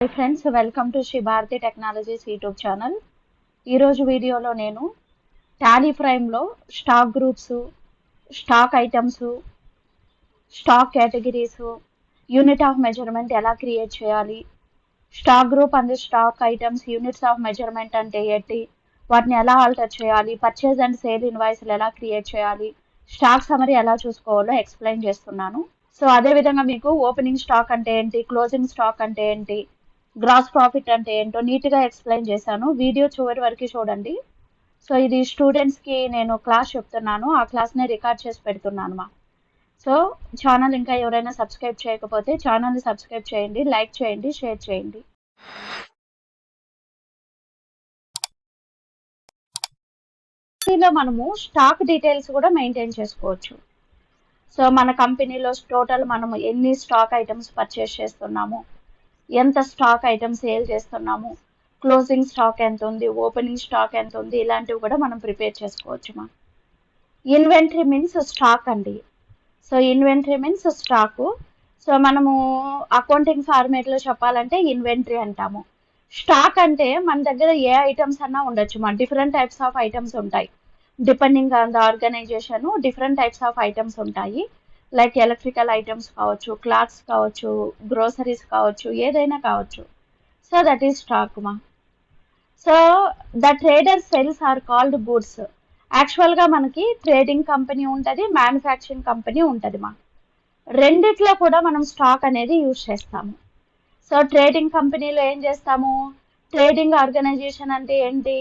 Hi friends, welcome to Shri Bharati Technologies YouTube channel. ఈరోజు వీడియోలో నేను టాలీ ప్రైమ్లో stock groups, stock items, stock categories, unit of measurement ఎలా create చేయాలి, stock group and stock items units of measurement అంటే ఏంటి, వాటిని ఎలా ఆల్టర్ చేయాలి, పర్చేజ్ అండ్ సేల్ ఇన్వాయిస్లు ఎలా క్రియేట్ చేయాలి, స్టాక్ సమరీ ఎలా చూసుకోవాలో ఎక్స్ప్లెయిన్ చేస్తున్నాను. సో అదేవిధంగా మీకు ఓపెనింగ్ స్టాక్ అంటే ఏంటి, క్లోజింగ్ స్టాక్ అంటే ఏంటి, గ్రాస్ ప్రాఫిట్ అంటే ఏంటో నీట్గా ఎక్స్ప్లెయిన్ చేశాను. వీడియో చివరి వరకు చూడండి. సో ఇది స్టూడెంట్స్కి నేను క్లాస్ చెప్తున్నాను, ఆ క్లాస్ని రికార్డ్ చేసి పెడుతున్నాను మా. సో ఛానల్ ఇంకా ఎవరైనా సబ్స్క్రైబ్ చేయకపోతే ఛానల్ని సబ్స్క్రైబ్ చేయండి, లైక్ చేయండి, షేర్ చేయండి. దీనిలో మనము స్టాక్ డీటెయిల్స్ కూడా మెయింటైన్ చేసుకోవచ్చు. సో మన కంపెనీలో టోటల్ మనము ఎన్ని స్టాక్ ఐటమ్స్ పర్చేస్ చేస్తున్నాము, ఎంత స్టాక్ ఐటమ్ సేల్ చేస్తున్నాము, క్లోజింగ్ స్టాక్ ఎంత ఉంది, ఓపెనింగ్ స్టాక్ ఎంత ఉంది, ఇలాంటివి కూడా మనం ప్రిపేర్ చేసుకోవచ్చు మా. ఇన్వెంటరీ మీన్స్ స్టాక్ అండి. So inventory means stock. So మనము అకౌంటింగ్ ఫార్మేట్లో చెప్పాలంటే ఇన్వెంటరీ అంటాము. స్టాక్ అంటే మన దగ్గర ఏ ఐటమ్స్ అన్నా ఉండొచ్చు మా. డిఫరెంట్ టైప్స్ ఆఫ్ ఐటమ్స్ ఉంటాయి. Depending on the organization different types of items ఉంటాయి. లైక్ ఎలక్ట్రికల్ ఐటమ్స్ కావచ్చు, క్లాత్స్ కావచ్చు, గ్రోసరీస్ కావచ్చు, ఏదైనా కావచ్చు. సో దట్ ఈస్ స్టాక్ మా. So the trader sells are called goods. యాక్చువల్గా మనకి ట్రేడింగ్ కంపెనీ ఉంటుంది, మ్యానుఫ్యాక్చరింగ్ కంపెనీ ఉంటుంది మా. రెండిట్లో కూడా మనం స్టాక్ అనేది యూజ్ చేస్తాము. సో ట్రేడింగ్ కంపెనీలో ఏం చేస్తాము, ట్రేడింగ్ ఆర్గనైజేషన్ అంటే ఏంటి,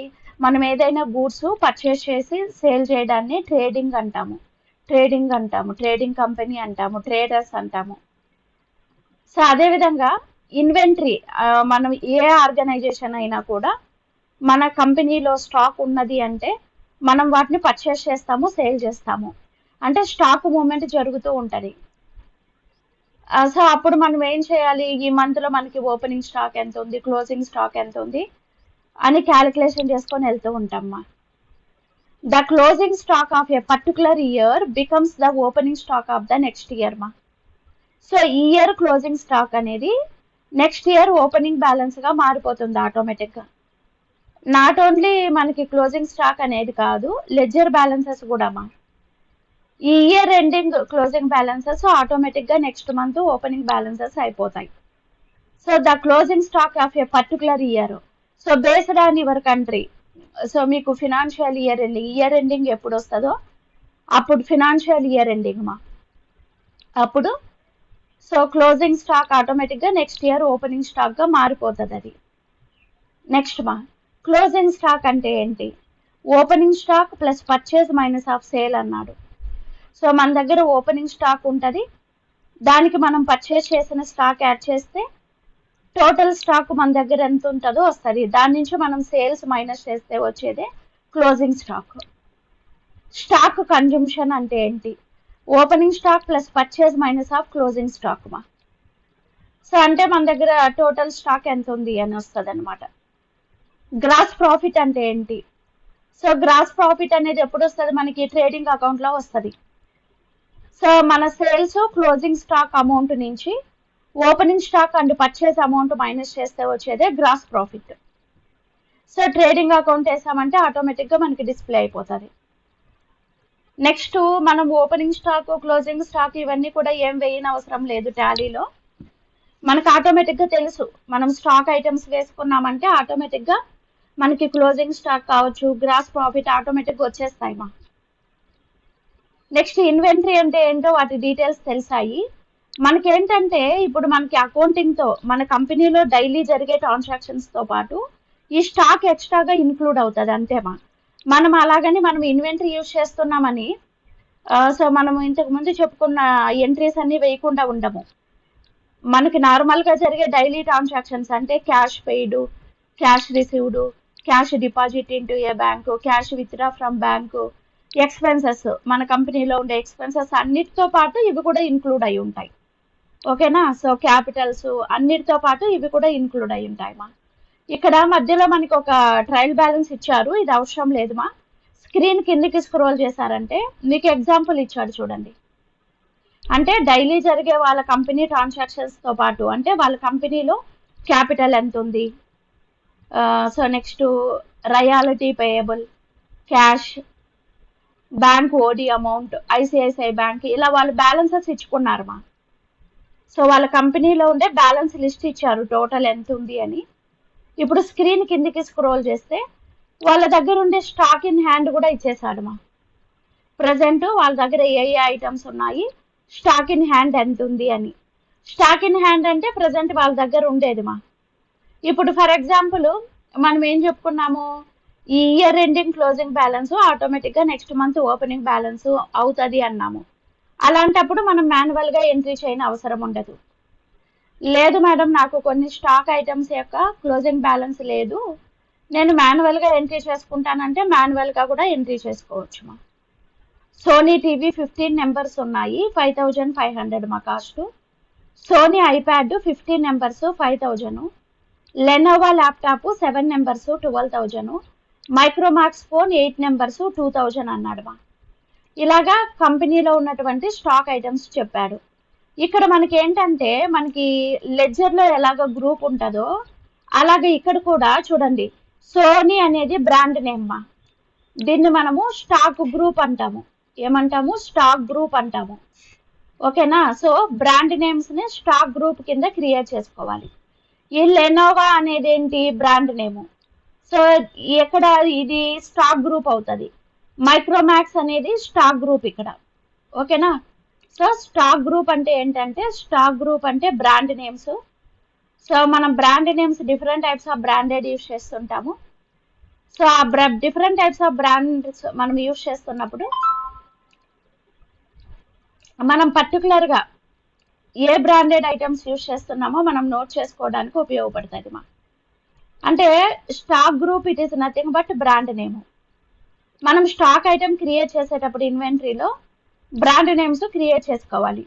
మనం ఏదైనా గూడ్స్ పర్చేస్ చేసి సేల్ చేయడాన్ని ట్రేడింగ్ అంటాము. ట్రేడింగ్ కంపెనీ అంటాము, ట్రేడర్స్ అంటాము. సో అదేవిధంగా ఇన్వెంటరీ, మనం ఏ ఆర్గనైజేషన్ అయినా కూడా మన కంపెనీలో స్టాక్ ఉన్నది అంటే మనం వాటిని పర్చేస్ చేస్తాము, సేల్ చేస్తాము. అంటే స్టాక్ మూమెంట్ జరుగుతూ ఉంటుంది. సో అప్పుడు మనం ఏం చేయాలి, ఈ మంత్లో మనకి ఓపెనింగ్ స్టాక్ ఎంత ఉంది, క్లోజింగ్ స్టాక్ ఎంత ఉంది అని క్యాలిక్యులేషన్ చేసుకొని వెళ్తూ ఉంటామ్మా. The closing stock of a particular year becomes the opening stock of the next year ma. So ఈ ఇయర్ క్లోజింగ్ స్టాక్ అనేది నెక్స్ట్ ఇయర్ ఓపెనింగ్ బ్యాలెన్స్గా మారిపోతుంది ఆటోమేటిక్గా. నాట్ ఓన్లీ మనకి క్లోజింగ్ స్టాక్ అనేది కాదు, లెడ్జర్ బ్యాలెన్సెస్ కూడా మా. ఈ ఇయర్ ఎండింగ్ క్లోజింగ్ బ్యాలెన్సెస్ ఆటోమేటిక్గా నెక్స్ట్ మంత్ ఓపెనింగ్ బ్యాలెన్సెస్ అయిపోతాయి. So the closing stock of A particular year. So based on your country. So మీకు ఫినాన్షియల్ ఇయర్ ఎండింగ్ ఎప్పుడు వస్తుందో అప్పుడు ఫినాన్షియల్ ఇయర్ ఎండింగ్ మా. అప్పుడు సో క్లోజింగ్ స్టాక్ ఆటోమేటిక్గా next year opening స్టాక్గా మారిపోతుంది అది. నెక్స్ట్ మా, క్లోజింగ్ స్టాక్ అంటే ఏంటి, opening stock plus purchase minus of sale అన్నాడు. సో మన దగ్గర ఓపెనింగ్ స్టాక్ ఉంటుంది, దానికి మనం పర్చేజ్ చేసిన స్టాక్ యాడ్ చేస్తే టోటల్ స్టాక్ మన దగ్గర ఎంత ఉంటుందో వస్తుంది. దాని నుంచి మనం సేల్స్ మైనస్ చేస్తే వచ్చేదే క్లోజింగ్ స్టాక్. స్టాక్ కన్జంప్షన్ అంటే ఏంటి, opening stock plus purchase minus of closing stock మా. సో అంటే మన దగ్గర టోటల్ స్టాక్ ఎంత ఉంది అని వస్తుంది అనమాట. గ్రాస్ ప్రాఫిట్ అంటే ఏంటి, సో గ్రాస్ ప్రాఫిట్ అనేది ఎప్పుడు వస్తుంది, మనకి ట్రేడింగ్ అకౌంట్లో వస్తుంది. సో మన సేల్స్ క్లోజింగ్ స్టాక్ అమౌంట్ నుంచి opening stock and purchase amount minus చేస్తే వచ్చేదే gross profit. So trading account వేసామంటే ఆటోమేటిక్గా మనకి డిస్ప్లే అయిపోతుంది. నెక్స్ట్ మనం ఓపెనింగ్ స్టాక్, క్లోజింగ్ స్టాక్ ఇవన్నీ కూడా ఏం వేయని అవసరం లేదు. టాలీలో మనకు ఆటోమేటిక్గా తెలుసు, మనం స్టాక్ ఐటమ్స్ వేసుకున్నామంటే ఆటోమేటిక్గా మనకి క్లోజింగ్ స్టాక్ కావచ్చు, గ్రాస్ ప్రాఫిట్ ఆటోమేటిక్గా వచ్చేస్తాయి మా. నెక్స్ట్ ఇన్వెంటరీ అంటే ఏంటో వాటి డీటెయిల్స్ తెలిసాయి. మనకేంటంటే ఇప్పుడు మనకి అకౌంటింగ్తో మన కంపెనీలో డైలీ జరిగే ట్రాన్సాక్షన్స్తో పాటు ఈ స్టాక్ ఎక్స్ట్రాగా ఇన్క్లూడ్ అవుతుంది అంతేమా. మనం అలాగని మనం ఇన్వెంటరీ యూజ్ చేస్తున్నామని సో మనం ఇంతకుముందు చెప్పుకున్న ఎంట్రీస్ అన్నీ వేయకుండా ఉండము. మనకి నార్మల్గా జరిగే డైలీ ట్రాన్సాక్షన్స్ అంటే cash paid, cash received, cash deposit into A bank, cash withdraw from bank, expenses, మన కంపెనీలో ఉండే ఎక్స్పెన్సెస్ అన్నిటితో పాటు ఇవి కూడా ఇన్క్లూడ్ అయి ఉంటాయి. ఓకేనా. సో క్యాపిటల్స్ అన్నిటితో పాటు ఇవి కూడా ఇన్క్లూడ్ అయి ఉంటాయి మా. ఇక్కడ మధ్యలో మనకి ఒక ట్రయల్ బ్యాలెన్స్ ఇచ్చారు, ఇది అవసరం లేదు మా. స్క్రీన్ కిందికి స్క్రోల్ చేశారంటే మీకు ఎగ్జాంపుల్ ఇచ్చాడు చూడండి. అంటే డైలీ జరిగే వాళ్ళ కంపెనీ ట్రాన్సాక్షన్స్తో పాటు అంటే వాళ్ళ కంపెనీలో క్యాపిటల్ ఎంత ఉంది, so next royalty payable, cash, bank OD amount, ICICI bank, ఇలా వాళ్ళు బ్యాలెన్సెస్ ఇచ్చుకున్నారు మా. సో వాళ్ళ కంపెనీలో ఉండే బ్యాలెన్స్ లిస్ట్ ఇచ్చారు టోటల్ ఎంత ఉంది అని. ఇప్పుడు స్క్రీన్ కిందికి స్క్రోల్ చేస్తే వాళ్ళ దగ్గర ఉండే స్టాక్ ఇన్ హ్యాండ్ కూడా ఇచ్చేసాడు మా. ప్రజెంట్ వాళ్ళ దగ్గర ఏ ఏ ఐటమ్స్ ఉన్నాయి, స్టాక్ ఇన్ హ్యాండ్ ఎంత ఉంది అని. స్టాక్ ఇన్ హ్యాండ్ అంటే ప్రజెంట్ వాళ్ళ దగ్గర ఉండేది మా. ఇప్పుడు ఫర్ ఎగ్జాంపుల్ మనం ఏం చెప్పుకున్నాము, ఈ ఇయర్ ఎండింగ్ క్లోజింగ్ బ్యాలెన్స్ ఆటోమేటిక్గా నెక్స్ట్ మంత్ ఓపెనింగ్ బ్యాలెన్స్ అవుతుంది అన్నాము. అలాంటప్పుడు మనం మాన్యువల్గా ఎంట్రీ చేయని అవసరం ఉండదు. లేదు మేడం నాకు కొన్ని స్టాక్ ఐటమ్స్ యొక్క క్లోజింగ్ బ్యాలెన్స్ లేదు, నేను మాన్యువల్గా ఎంట్రీ చేసుకుంటానంటే మాన్యువల్గా కూడా ఎంట్రీ చేసుకోవచ్చు మా. సోనీ టీవీ 15 నెంబర్స్ ఉన్నాయి, 5500 మా cost. Sony iPad 15 numbers 5000. Lenovo laptop 7 numbers 12000. Micromax phone 8 numbers 2000 అన్నాడు మా. ఇలాగా కంపెనీలో ఉన్నటువంటి స్టాక్ ఐటమ్స్ చెప్పాడు. ఇక్కడ మనకి ఏంటంటే మనకి లెడ్జర్లో ఎలాగ గ్రూప్ ఉంటుందో అలాగే ఇక్కడ కూడా చూడండి, సోనీ అనేది బ్రాండ్ నేమ్ మా. దీన్ని మనము స్టాక్ గ్రూప్ అంటాము. ఏమంటాము? స్టాక్ గ్రూప్ అంటాము. ఓకేనా? సో బ్రాండ్ నేమ్స్ని స్టాక్ గ్రూప్ కింద క్రియేట్ చేసుకోవాలి. ఈ లెనోవా అనేది ఏంటి? బ్రాండ్ నేము. సో ఎక్కడ ఇది స్టాక్ గ్రూప్ అవుతుంది. మైక్రోమాక్స్ అనేది స్టాక్ గ్రూప్ ఇక్కడ. ఓకేనా? సో స్టాక్ గ్రూప్ అంటే ఏంటంటే, స్టాక్ గ్రూప్ అంటే బ్రాండ్ నేమ్స్. సో మనం brand names different types of branded use చేస్తుంటాము. సో ఆ డిఫరెంట్ టైప్స్ ఆఫ్ బ్రాండ్స్ మనం యూజ్ చేస్తున్నప్పుడు మనం పర్టికులర్గా ఏ బ్రాండెడ్ ఐటమ్స్ యూజ్ చేస్తున్నామో మనం నోట్ చేసుకోవడానికి ఉపయోగపడుతుంది మా. అంటే stock group it is nothing but brand name. మనం స్టాక్ ఐటమ్ క్రియేట్ చేసేటప్పుడు ఇన్వెంటరీలో బ్రాండ్ నేమ్స్ క్రియేట్ చేసుకోవాలి.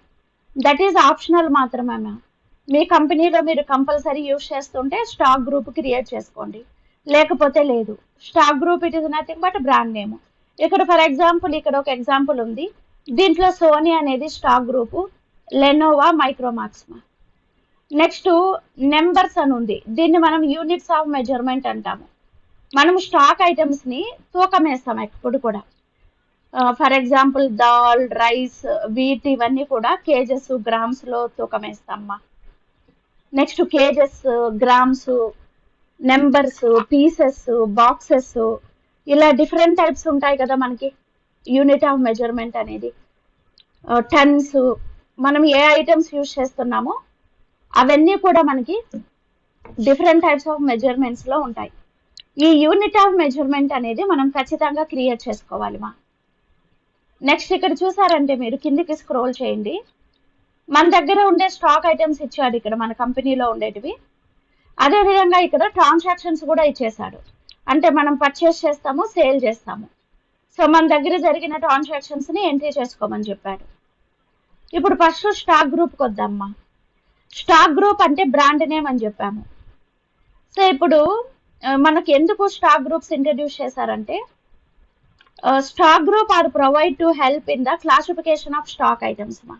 దట్ ఈజ్ ఆప్షనల్ మాత్రమే మ్యామ్. మీ కంపెనీలో మీరు కంపల్సరీ యూజ్ చేస్తుంటే స్టాక్ గ్రూప్ క్రియేట్ చేసుకోండి, లేకపోతే లేదు. Stock group it is nothing but brand name. ఇక్కడ ఫర్ ఎగ్జాంపుల్ ఇక్కడ ఒక ఎగ్జాంపుల్ ఉంది. దీంట్లో సోనీ అనేది stock group, Lenovo Micromax. Next numbers అని ఉంది. దీన్ని మనం యూనిట్స్ ఆఫ్ మెజర్మెంట్ అంటాము. మనం స్టాక్ ఐటమ్స్ని తూకం వేస్తాం ఎప్పుడు కూడా. For example dal, rice, wheat ఇవన్నీ కూడా కేజెస్, గ్రామ్స్లో తూకం వేస్తామ్మా. Next kgs, grams, numbers, pieces, boxes, ఇలా డిఫరెంట్ టైప్స్ ఉంటాయి కదా మనకి యూనిట్ ఆఫ్ మెజర్మెంట్ అనేది. టన్స్, మనం ఏ ఐటమ్స్ యూజ్ చేస్తున్నామో అవన్నీ కూడా మనకి డిఫరెంట్ టైప్స్ ఆఫ్ మెజర్మెంట్స్లో ఉంటాయి. ఈ యూనిట్ ఆఫ్ మెజర్మెంట్ అనేది మనం ఖచ్చితంగా క్రియేట్ చేసుకోవాలి మా. నెక్స్ట్ ఇక్కడ చూసారంటే మీరు కిందికి స్క్రోల్ చేయండి. మన దగ్గర ఉండే స్టాక్ ఐటమ్స్ ఇచ్చాడు ఇక్కడ మన కంపెనీలో ఉండేటివి. అదేవిధంగా ఇక్కడ ట్రాన్సాక్షన్స్ కూడా ఇచ్చేసాడు. అంటే మనం పర్చేస్ చేస్తాము, సేల్ చేస్తాము. సో మన దగ్గర జరిగిన ట్రాన్సాక్షన్స్ని ఎంట్రీ చేసుకోమని చెప్పాడు. ఇప్పుడు ఫస్ట్ స్టాక్ గ్రూప్కి వద్దామ్మా. స్టాక్ గ్రూప్ అంటే బ్రాండ్ నేమ్ అని చెప్పాము. సో ఇప్పుడు మనకి ఎందుకు స్టాక్ గ్రూప్స్ ఇంట్రడ్యూస్ చేశారంటే, stock group are provide to help in the classification of stock items మా.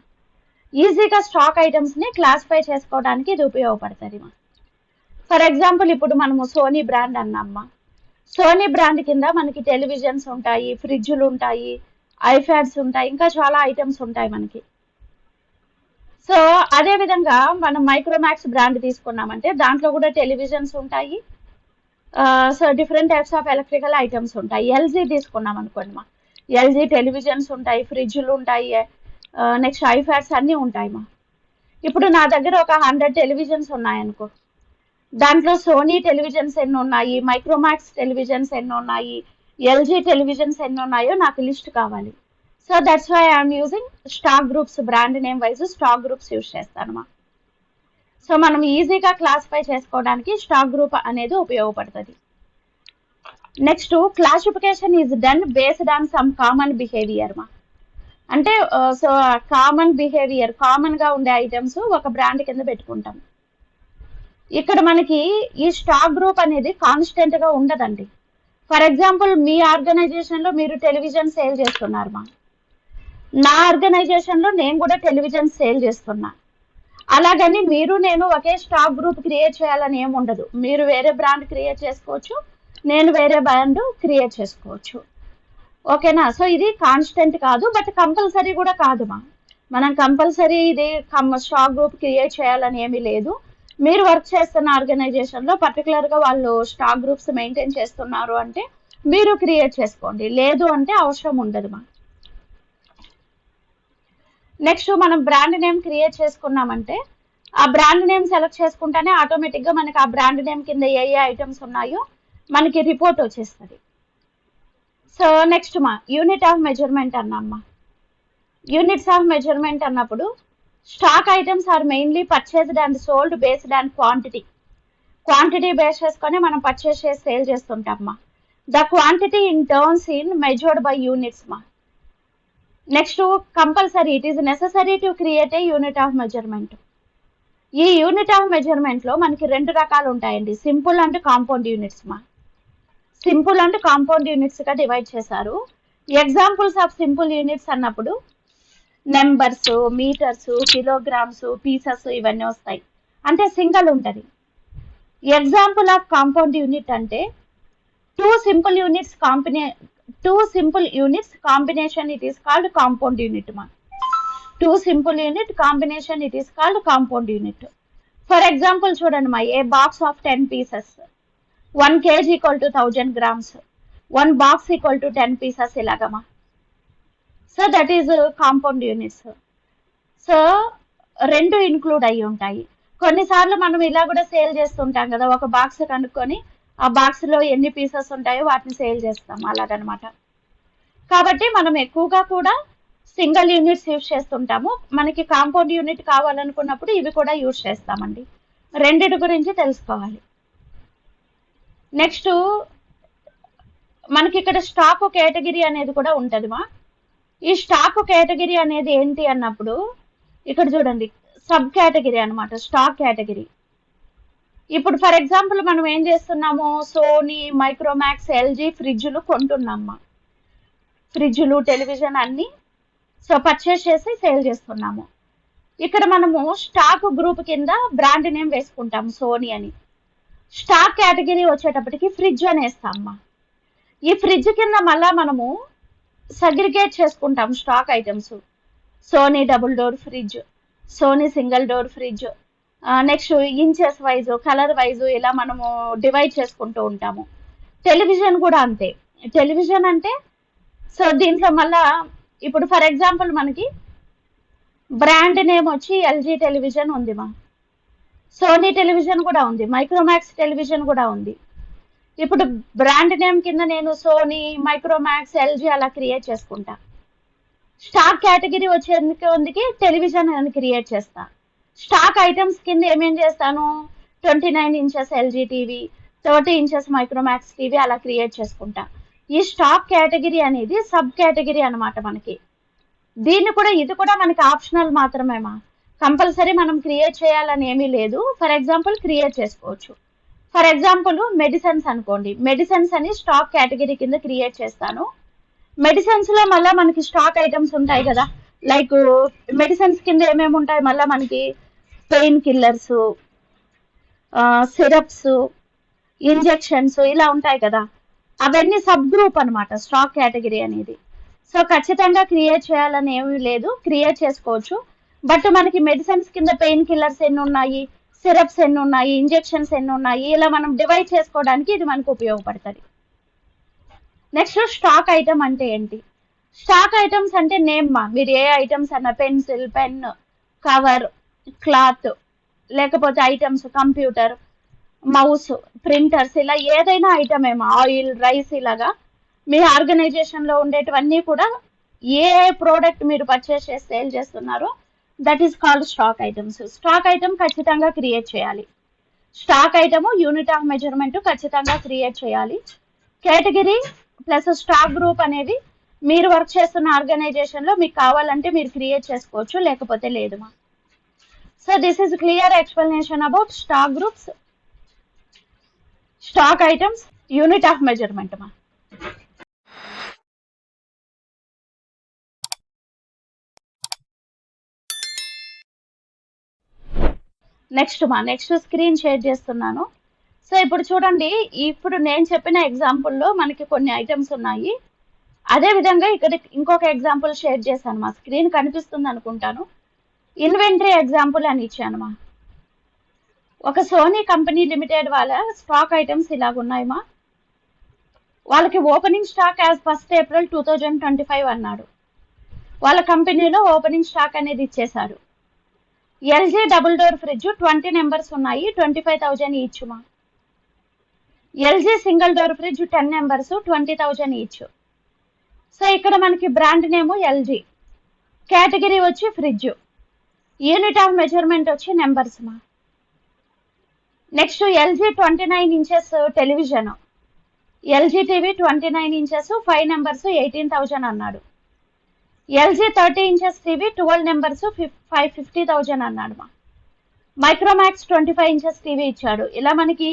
ఈజీగా స్టాక్ ఐటమ్స్ని క్లాసిఫై చేసుకోవడానికి ఇది ఉపయోగపడుతుంది మా. ఫర్ ఎగ్జాంపుల్ ఇప్పుడు మనము సోనీ బ్రాండ్ అన్నామ్మా. సోనీ బ్రాండ్ కింద మనకి టెలివిజన్స్ ఉంటాయి, ఫ్రిడ్జ్లు ఉంటాయి, ఐప్యాడ్స్ ఉంటాయి, ఇంకా చాలా ఐటమ్స్ ఉంటాయి మనకి. సో అదేవిధంగా మనం మైక్రోమాక్స్ బ్రాండ్ తీసుకున్నామంటే దాంట్లో కూడా టెలివిజన్స్ ఉంటాయి. So different types of electrical items ఉంటాయి. ఎల్జీ తీసుకున్నాం అనుకోండి మా, ఎల్జీ టెలివిజన్స్ ఉంటాయి, ఫ్రిడ్జ్లు ఉంటాయి, నెక్స్ట్ ఐప్యాడ్స్ అన్నీ ఉంటాయి మా. ఇప్పుడు నా దగ్గర ఒక 100 టెలివిజన్స్ ఉన్నాయనుకో, దాంట్లో సోనీ టెలివిజన్స్ ఎన్ని ఉన్నాయి, మైక్రోమాక్స్ టెలివిజన్స్ ఎన్ని ఉన్నాయి, ఎల్జీ టెలివిజన్స్ ఎన్ని ఉన్నాయో నాకు లిస్ట్ కావాలి. So that's why I'm using stock groups. Brand name wise stock groups use చేస్తానమ్మా. సో మనం ఈజీగా క్లాసిఫై చేసుకోవడానికి స్టాక్ గ్రూప్ అనేది ఉపయోగపడుతుంది. Next classification is done based on some common behaviour మా. అంటే సో కామన్ బిహేవియర్, కామన్గా ఉండే ఐటమ్స్ ఒక బ్రాండ్ కింద పెట్టుకుంటాం. ఇక్కడ మనకి ఈ స్టాక్ గ్రూప్ అనేది కాన్స్టెంట్గా ఉండదండి. ఫర్ ఎగ్జాంపుల్ మీ ఆర్గనైజేషన్లో మీరు టెలివిజన్ సేల్ చేస్తున్నారు మా, నా ఆర్గనైజేషన్లో నేను కూడా టెలివిజన్ సేల్ చేస్తున్నా. అలాగని మీరు నేను ఒకే స్టాక్ గ్రూప్ క్రియేట్ చేయాలని ఏమి ఉండదు. మీరు వేరే బ్రాండ్ క్రియేట్ చేసుకోవచ్చు, నేను వేరే బ్రాండ్ క్రియేట్ చేసుకోవచ్చు. ఓకేనా? సో ఇది కాన్స్టెంట్ కాదు, బట్ కంపల్సరీ కూడా కాదు మనం కంపల్సరీ ఇది స్టాక్ గ్రూప్ క్రియేట్ చేయాలని ఏమీ లేదు. మీరు వర్క్ చేస్తున్న ఆర్గనైజేషన్లో పర్టికులర్గా వాళ్ళు స్టాక్ గ్రూప్స్ మెయింటైన్ చేస్తున్నారు అంటే మీరు క్రియేట్ చేసుకోండి, లేదు అంటే అవసరం ఉండదు నెక్స్ట్ మనం బ్రాండ్ నేమ్ క్రియేట్ చేసుకున్నామంటే ఆ బ్రాండ్ నేమ్ సెలెక్ట్ చేసుకుంటేనే ఆటోమేటిక్గా మనకి ఆ బ్రాండ్ నేమ్ కింద ఏ ఏ ఐటమ్స్ ఉన్నాయో మనకి రిపోర్ట్ వచ్చేస్తుంది. So next unit of measurement అన్నమ్మా. యూనిట్స్ ఆఫ్ మెజర్మెంట్ అన్నప్పుడు stock items are mainly purchased and sold based and quantity base చేసుకొని మనం పర్చేస్ చేసి సేల్ చేస్తుంటామా. The quantity in turns in measured by units next compulsory it is necessary to create a unit of measurement. ఈ unit of మెజర్మెంట్లో మనకి 2 రకాలు ఉంటాయండి, simple and compound units simple and compound యూనిట్స్గా డివైడ్ చేశారు. Examples of simple units అన్నప్పుడు numbers, metres, kilograms, pieces ఇవన్నీ వస్తాయి, అంటే సింగిల్ ఉంటుంది. ఎగ్జాంపుల్ ఆఫ్ కాంపౌండ్ యూనిట్ అంటే two simple units combination it is called compound unit two simple unit combination it is called compound unit. For example చూడండి a box of 10 pieces 1 kg equal to 1000 grams, 1 box equal to 10 pieces ఇలాగమ్మా. So that is compound units. So 2 include అయ్యి ఉంటాయి. కొన్నిసార్లు మనం ఇలా కూడా sale చేస్తుంటాం కదా, ఒక బాక్స్ కనుక్కొని ఆ బాక్స్లో ఎన్ని పీసెస్ ఉంటాయో వాటిని సేల్ చేస్తాం అలాగనమాట. కాబట్టి మనం ఎక్కువగా కూడా సింగిల్ యూనిట్స్ యూజ్ చేస్తుంటాము. మనకి కాంపౌండ్ యూనిట్ కావాలనుకున్నప్పుడు ఇవి కూడా యూజ్ చేస్తామండి. రెండిటి గురించి తెలుసుకోవాలి. నెక్స్ట్ మనకి ఇక్కడ స్టాక్ కేటగిరీ అనేది కూడా ఉంటుంది ఈ స్టాక్ కేటగిరీ అనేది ఏంటి అన్నప్పుడు ఇక్కడ చూడండి సబ్ కేటగిరీ అనమాట, స్టాక్ కేటగిరీ. ఇప్పుడు ఫర్ ఎగ్జాంపుల్ మనం ఏం చేస్తున్నాము, సోనీ, మైక్రోమాక్స్, ఎల్జీ ఫ్రిడ్జ్లు కొంటున్నామా, ఫ్రిడ్జ్లు, టెలివిజన్ అన్ని సో పర్చేస్ చేసి సేల్ చేస్తున్నాము. ఇక్కడ మనము స్టాక్ గ్రూప్ కింద బ్రాండ్ నేమ్ వేసుకుంటాము సోనీ అని. స్టాక్ కేటగిరీ వచ్చేటప్పటికి ఫ్రిడ్జ్ అనేస్తామా. ఈ ఫ్రిడ్జ్ కింద మళ్ళా మనము సగ్రిగేట్ చేసుకుంటాం stock items. Sony double door fridge, Sony single door fridge, next inches wise, colour wise ఇలా మనము డివైడ్ చేసుకుంటూ ఉంటాము. టెలివిజన్ కూడా అంతే. టెలివిజన్ అంటే సో దీంట్లో మళ్ళా ఇప్పుడు ఫర్ ఎగ్జాంపుల్ మనకి బ్రాండ్ నేమ్ వచ్చి ఎల్జీ టెలివిజన్ ఉంది సోనీ టెలివిజన్ కూడా ఉంది, మైక్రోమాక్స్ టెలివిజన్ కూడా ఉంది. ఇప్పుడు బ్రాండ్ నేమ్ కింద నేను సోనీ, మైక్రోమాక్స్, ఎల్జీ అలా క్రియేట్ చేసుకుంటా. స్టాక్ కేటగిరీ వచ్చేందుకు టెలివిజన్ అని క్రియేట్ చేస్తా. స్టాక్ ఐటమ్స్ కింద ఏమేం చేస్తాను, 29 inches LG TV, 30 inches Micromax TV అలా క్రియేట్ చేసుకుంటా. ఈ స్టాక్ కేటగిరీ అనేది సబ్ కేటగిరీ అనమాట మనకి. ఇది కూడా మనకి ఆప్షనల్ మాత్రమేమా, కంపల్సరీ మనం క్రియేట్ చేయాలని ఏమీ లేదు. ఫర్ ఎగ్జాంపుల్ క్రియేట్ చేసుకోవచ్చు. ఫర్ ఎగ్జాంపుల్ మెడిసిన్స్ అనుకోండి, మెడిసిన్స్ అని స్టాక్ కేటగిరీ కింద క్రియేట్ చేస్తాను. మెడిసిన్స్ లో మళ్ళీ మనకి స్టాక్ ఐటమ్స్ ఉంటాయి కదా, లైక్ మెడిసిన్స్ కింద ఏమేమి ఉంటాయి మళ్ళీ మనకి పెయిన్ కిల్లర్స్, సిరప్స్, ఇంజెక్షన్స్ ఇలా ఉంటాయి కదా, అవన్నీ సబ్ గ్రూప్ అనమాట స్టాక్ కేటగిరీ అనేది. సో ఖచ్చితంగా క్రియేట్ చేయాలని ఏమీ లేదు, క్రియేట్ చేసుకోవచ్చు. బట్ మనకి మెడిసిన్స్ కింద పెయిన్ కిల్లర్స్ ఎన్ని ఉన్నాయి, సిరప్స్ ఎన్ని ఉన్నాయి, ఇంజెక్షన్స్ ఎన్ని ఉన్నాయి, ఇలా మనం డివైడ్ చేసుకోవడానికి ఇది మనకు ఉపయోగపడుతుంది. నెక్స్ట్ స్టాక్ ఐటమ్ అంటే ఏంటి? స్టాక్ ఐటమ్స్ అంటే నేమ్ మీరు ఏ ఐటమ్స్ అన్న, పెన్సిల్, పెన్, కవర్, క్లాత్, లేకపోతే ఐటమ్స్ కంప్యూటర్, మౌస్, ప్రింటర్స్ ఇలా ఏదైనా ఐటమ్ ఆయిల్, రైస్ ఇలాగా మీ ఆర్గనైజేషన్లో ఉండేటివన్నీ కూడా ఏ ప్రోడక్ట్ మీరు పర్చేస్ చేసి సేల్ చేస్తున్నారో that is called stock items. Stock item ఖచ్చితంగా క్రియేట్ చేయాలి. Stock item unit of measurement ఖచ్చితంగా క్రియేట్ చేయాలి. కేటగిరీ ప్లస్ స్టాక్ గ్రూప్ అనేవి మీరు వర్క్ చేస్తున్న ఆర్గనైజేషన్లో మీకు కావాలంటే మీరు క్రియేట్ చేసుకోవచ్చు, లేకపోతే లేదు so this is clear explanation about stock groups, stock items, unit of measurement next screen share చేస్తున్నాను. సో ఇప్పుడు చూడండి, ఇప్పుడు నేను చెప్పిన ఎగ్జాంపుల్లో మనకి కొన్ని ఐటమ్స్ ఉన్నాయి. అదే విధంగా ఇక్కడ ఇంకొక ఎగ్జాంపుల్ షేర్ చేశాను మా. స్క్రీన్ కనిపిస్తుంది అనుకుంటాను. ఇన్వెంటరీ ఎగ్జాంపుల్ అని ఇచ్చాను మా. ఒక సోనీ కంపెనీ లిమిటెడ్ వాళ్ళ స్టాక్ ఐటమ్స్ ఇలాగున్నాయి మా. వాళ్ళకి opening stock as 1st April 2025 అన్నాడు. వాళ్ళ కంపెనీలో ఓపెనింగ్ స్టాక్ అనేది ఇచ్చేశారు. LG double door fridge 20 numbers ఉన్నాయి, 25,000 ఈచ్ మా. LG single door fridge 10 numbers, 20,000 each. So ఇక్కడ మనకి బ్రాండ్ నేమ్ ఎల్జీ, కేటగిరీ వచ్చి ఫ్రిడ్జ్, యూనిట్ ఆఫ్ మెజర్మెంట్ వచ్చి నెంబర్స్ మా. Next LG 29 inches television, LG TV 29 inches 5 numbers 18,000 అన్నాడు. ఎల్జీ 30 ఇంచెస్ టీవీ 12 నెంబర్స్ 50,000 అన్నాడు మా. మైక్రోమాక్స్ 25 ఇంచెస్ టీవీ ఇచ్చాడు. ఇలా మనకి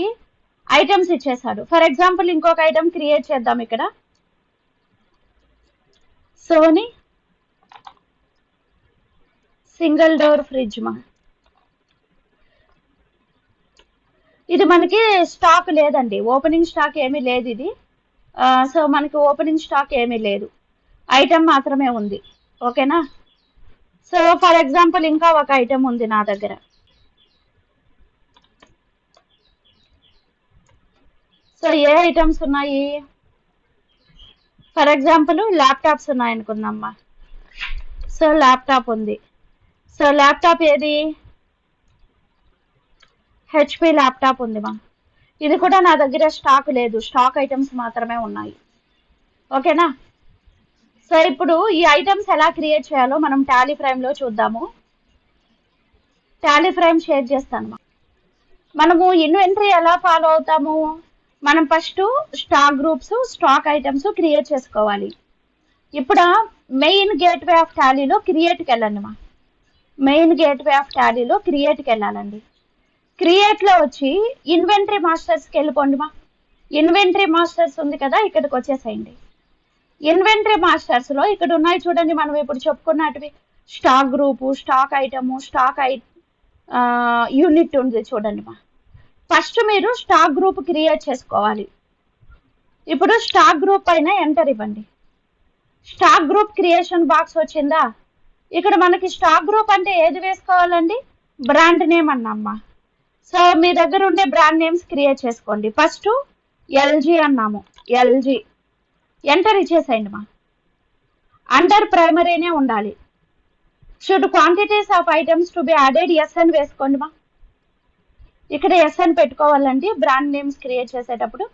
ఐటమ్స్ ఇచ్చేసాడు. ఫర్ ఎగ్జాంపుల్ ఇంకొక ఐటమ్ క్రియేట్ చేద్దాం. ఇక్కడ సోనీ సింగిల్ డోర్ ఫ్రిడ్జ్ మా. ఇది మనకి స్టాక్ లేదండి, ఓపెనింగ్ స్టాక్ ఏమీ లేదు ఇది. సో మనకి ఓపెనింగ్ స్టాక్ ఏమీ లేదు, ఐటమ్ మాత్రమే ఉంది. ఓకేనా. సో ఫర్ ఎగ్జాంపుల్ ఇంకా ఒక ఐటమ్ ఉంది నా దగ్గర. సో ఏ ఐటమ్స్ ఉన్నాయి? ఫర్ ఎగ్జాంపుల్ ల్యాప్టాప్స్ ఉన్నాయి అనుకుందామ్మా. సో ల్యాప్టాప్ ఉంది. సో ల్యాప్టాప్ ఏది? హెచ్పి ల్యాప్టాప్ ఉంది మా. ఇది కూడా నా దగ్గర స్టాక్ లేదు, స్టాక్ ఐటమ్స్ మాత్రమే ఉన్నాయి. ఓకేనా. సో ఇప్పుడు ఈ ఐటమ్స్ ఎలా క్రియేట్ చేయాలో మనం టాలీ ఫ్రేమ్లో చూద్దాము. టాలీ ఫ్రేమ్ షేర్ చేస్తాను మా. మనము ఇన్వెంటరీ ఎలా ఫాలో అవుతాము? మనం first stock groups, stock items create చేసుకోవాలి. ఇప్పుడు మెయిన్ గేట్వే ఆఫ్ టాలీలో క్రియేట్కి వెళ్ళండి మా. మెయిన్ గేట్వే ఆఫ్ టాలీలో క్రియేట్కి వెళ్ళాలండి. క్రియేట్లో వచ్చి ఇన్వెంటరీ మాస్టర్స్కి వెళ్ళిపోండి మా. ఇన్వెంటరీ మాస్టర్స్ ఉంది కదా, ఇక్కడికి వచ్చేసేయండి. ఇన్వెంటరీ మాస్టర్స్లో ఇక్కడ ఉన్నాయి చూడండి, మనం ఇప్పుడు చెప్పుకున్నటివి stock group, stock item, stock unit ఉంది చూడండి మా. ఫస్ట్ మీరు స్టాక్ గ్రూప్ క్రియేట్ చేసుకోవాలి. ఇప్పుడు స్టాక్ గ్రూప్ పైన ఎంటర్ ఇవ్వండి. స్టాక్ గ్రూప్ క్రియేషన్ బాక్స్ వచ్చిందా? ఇక్కడ మనకి స్టాక్ గ్రూప్ అంటే ఏది వేసుకోవాలండి? బ్రాండ్ నేమ్ అన్నమ్మా. సో మీ దగ్గర ఉండే బ్రాండ్ నేమ్స్ క్రియేట్ చేసుకోండి. ఫస్ట్ ఎల్జీ అన్నాము, ఎల్జీ ఎంటర్ ఇచ్చేసేయండి మా. అండర్ ప్రైమరీనే ఉండాలి. Should quantities of items to be added yes అని వేసుకోండి మా. ఇక్కడ ఎస్ అని పెట్టుకోవాలండి బ్రాండ్ నేమ్స్ క్రియేట్ చేసేటప్పుడు.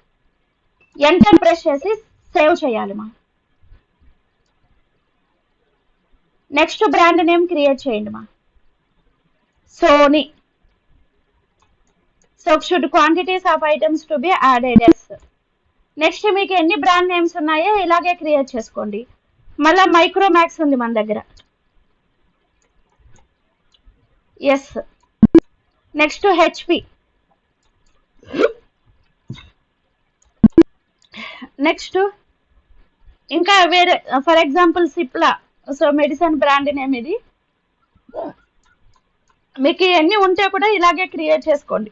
ఎంటర్ ప్రెస్ చేసి సేవ్ చేయాలి మా. నెక్స్ట్ బ్రాండ్ నేమ్ క్రియేట్ చేయండి మా. Sony. So should quantities of items to be added yes. Next మీకు ఎన్ని బ్రాండ్ నేమ్స్ ఉన్నాయో ఇలాగే క్రియేట్ చేసుకోండి. మళ్ళీ మైక్రోమాక్స్ ఉంది మన దగ్గర, ఎస్. Next HP. నెక్స్ట్ ఇంకా వేరే for example Cipla. So medicine brand name ఇది. మీకు ఎన్ని ఉంటే కూడా ఇలాగే క్రియేట్ చేసుకోండి.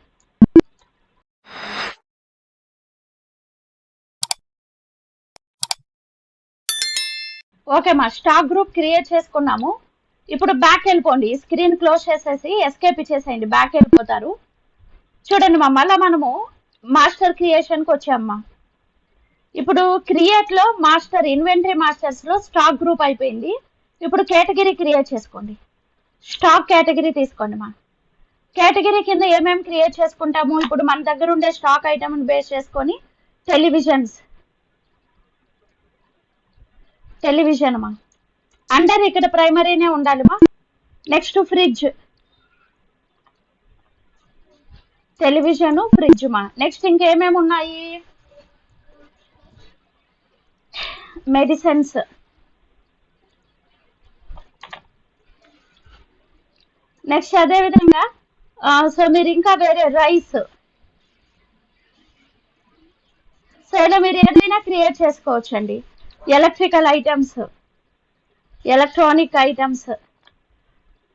ఓకే మా, స్టాక్ గ్రూప్ క్రియేట్ చేసుకున్నాము. ఇప్పుడు బ్యాక్ వెళ్ళిపోండి. స్క్రీన్ క్లోజ్ చేసేసి ఎస్కేప్ ఇచ్చేసేయండి, బ్యాక్ వెళ్ళిపోతారు. చూడండి మా, మళ్ళీ మనము మాస్టర్ క్రియేషన్కి వచ్చామ్మా. ఇప్పుడు క్రియేట్లో మాస్టర్, ఇన్వెంటరీ మాస్టర్స్లో స్టాక్ గ్రూప్ అయిపోయింది. ఇప్పుడు కేటగిరీ క్రియేట్ చేసుకోండి. స్టాక్ కేటగిరీ తీసుకోండి మా. కేటగిరీ కింద ఏమేమి క్రియేట్ చేసుకుంటాము? ఇప్పుడు మన దగ్గర ఉండే స్టాక్ ఐటమ్ని బేస్ చేసుకొని టెలివిజన్ మా. అండర్ ఇక్కడ ప్రైమరీనే ఉండాలి మా. నెక్స్ట్ ఫ్రిడ్జ్, టెలివిజన్, ఫ్రిడ్జ్ మా. నెక్స్ట్ ఇంకేమేమి ఉన్నాయి? మెడిసిన్స్. నెక్స్ట్ అదే విధంగా సో మీరు ఇంకా వేరే రైస్. సో ఇలా మీరు ఏదైనా క్రియేట్ చేసుకోవచ్చండి. Electrical items, electronic items.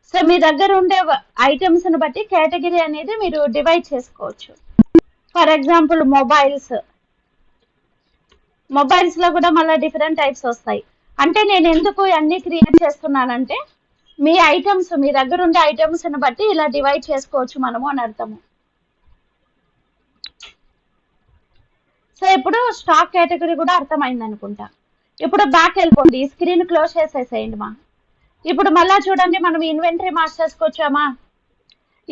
So మీ దగ్గర ఉండే ఐటమ్స్ని బట్టి కేటగిరీ అనేది మీరు డివైడ్ చేసుకోవచ్చు. ఫర్ ఎగ్జాంపుల్ మొబైల్స్లో కూడా మళ్ళీ డిఫరెంట్ టైప్స్ వస్తాయి. అంటే నేను ఎందుకు అన్నీ క్రియేట్ చేస్తున్నానంటే మీ ఐటమ్స్, మీ దగ్గర ఉండే ఐటమ్స్ని బట్టి ఇలా డివైడ్ చేసుకోవచ్చు మనము అని అర్థము. సో ఇప్పుడు స్టాక్ కేటగిరీ కూడా అర్థమైంది అనుకుంటా. ఇప్పుడు బ్యాక్ వెళ్ళిపోండి, స్క్రీన్ క్లోజ్ చేసేసేయండి మా. ఇప్పుడు మళ్ళా చూడండి, మనం ఇన్వెంటరీ మాస్టర్స్కి వచ్చామా.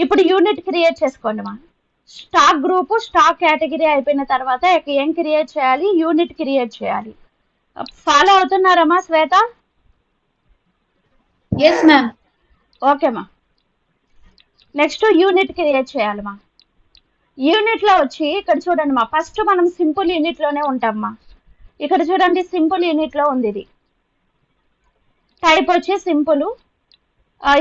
ఇప్పుడు యూనిట్ క్రియేట్ చేసుకోండి మా. స్టాక్ గ్రూప్, స్టాక్ కేటగిరీ అయిపోయిన తర్వాత ఏం క్రియేట్ చేయాలి? యూనిట్ క్రియేట్ చేయాలి. ఫాలో అవుతున్నారమ్మా శ్వేత? Yes ma'am. ఓకే మా. నెక్స్ట్ యూనిట్ క్రియేట్ చేయాలి మా. యూనిట్లో వచ్చి ఇక్కడ చూడండి మా, ఫస్ట్ మనం సింపుల్ యూనిట్లోనే ఉంటామ్మా. ఇక్కడ చూడండి, సింపుల్ యూనిట్లో ఉంది ఇది. టైప్ వచ్చి సింపుల్.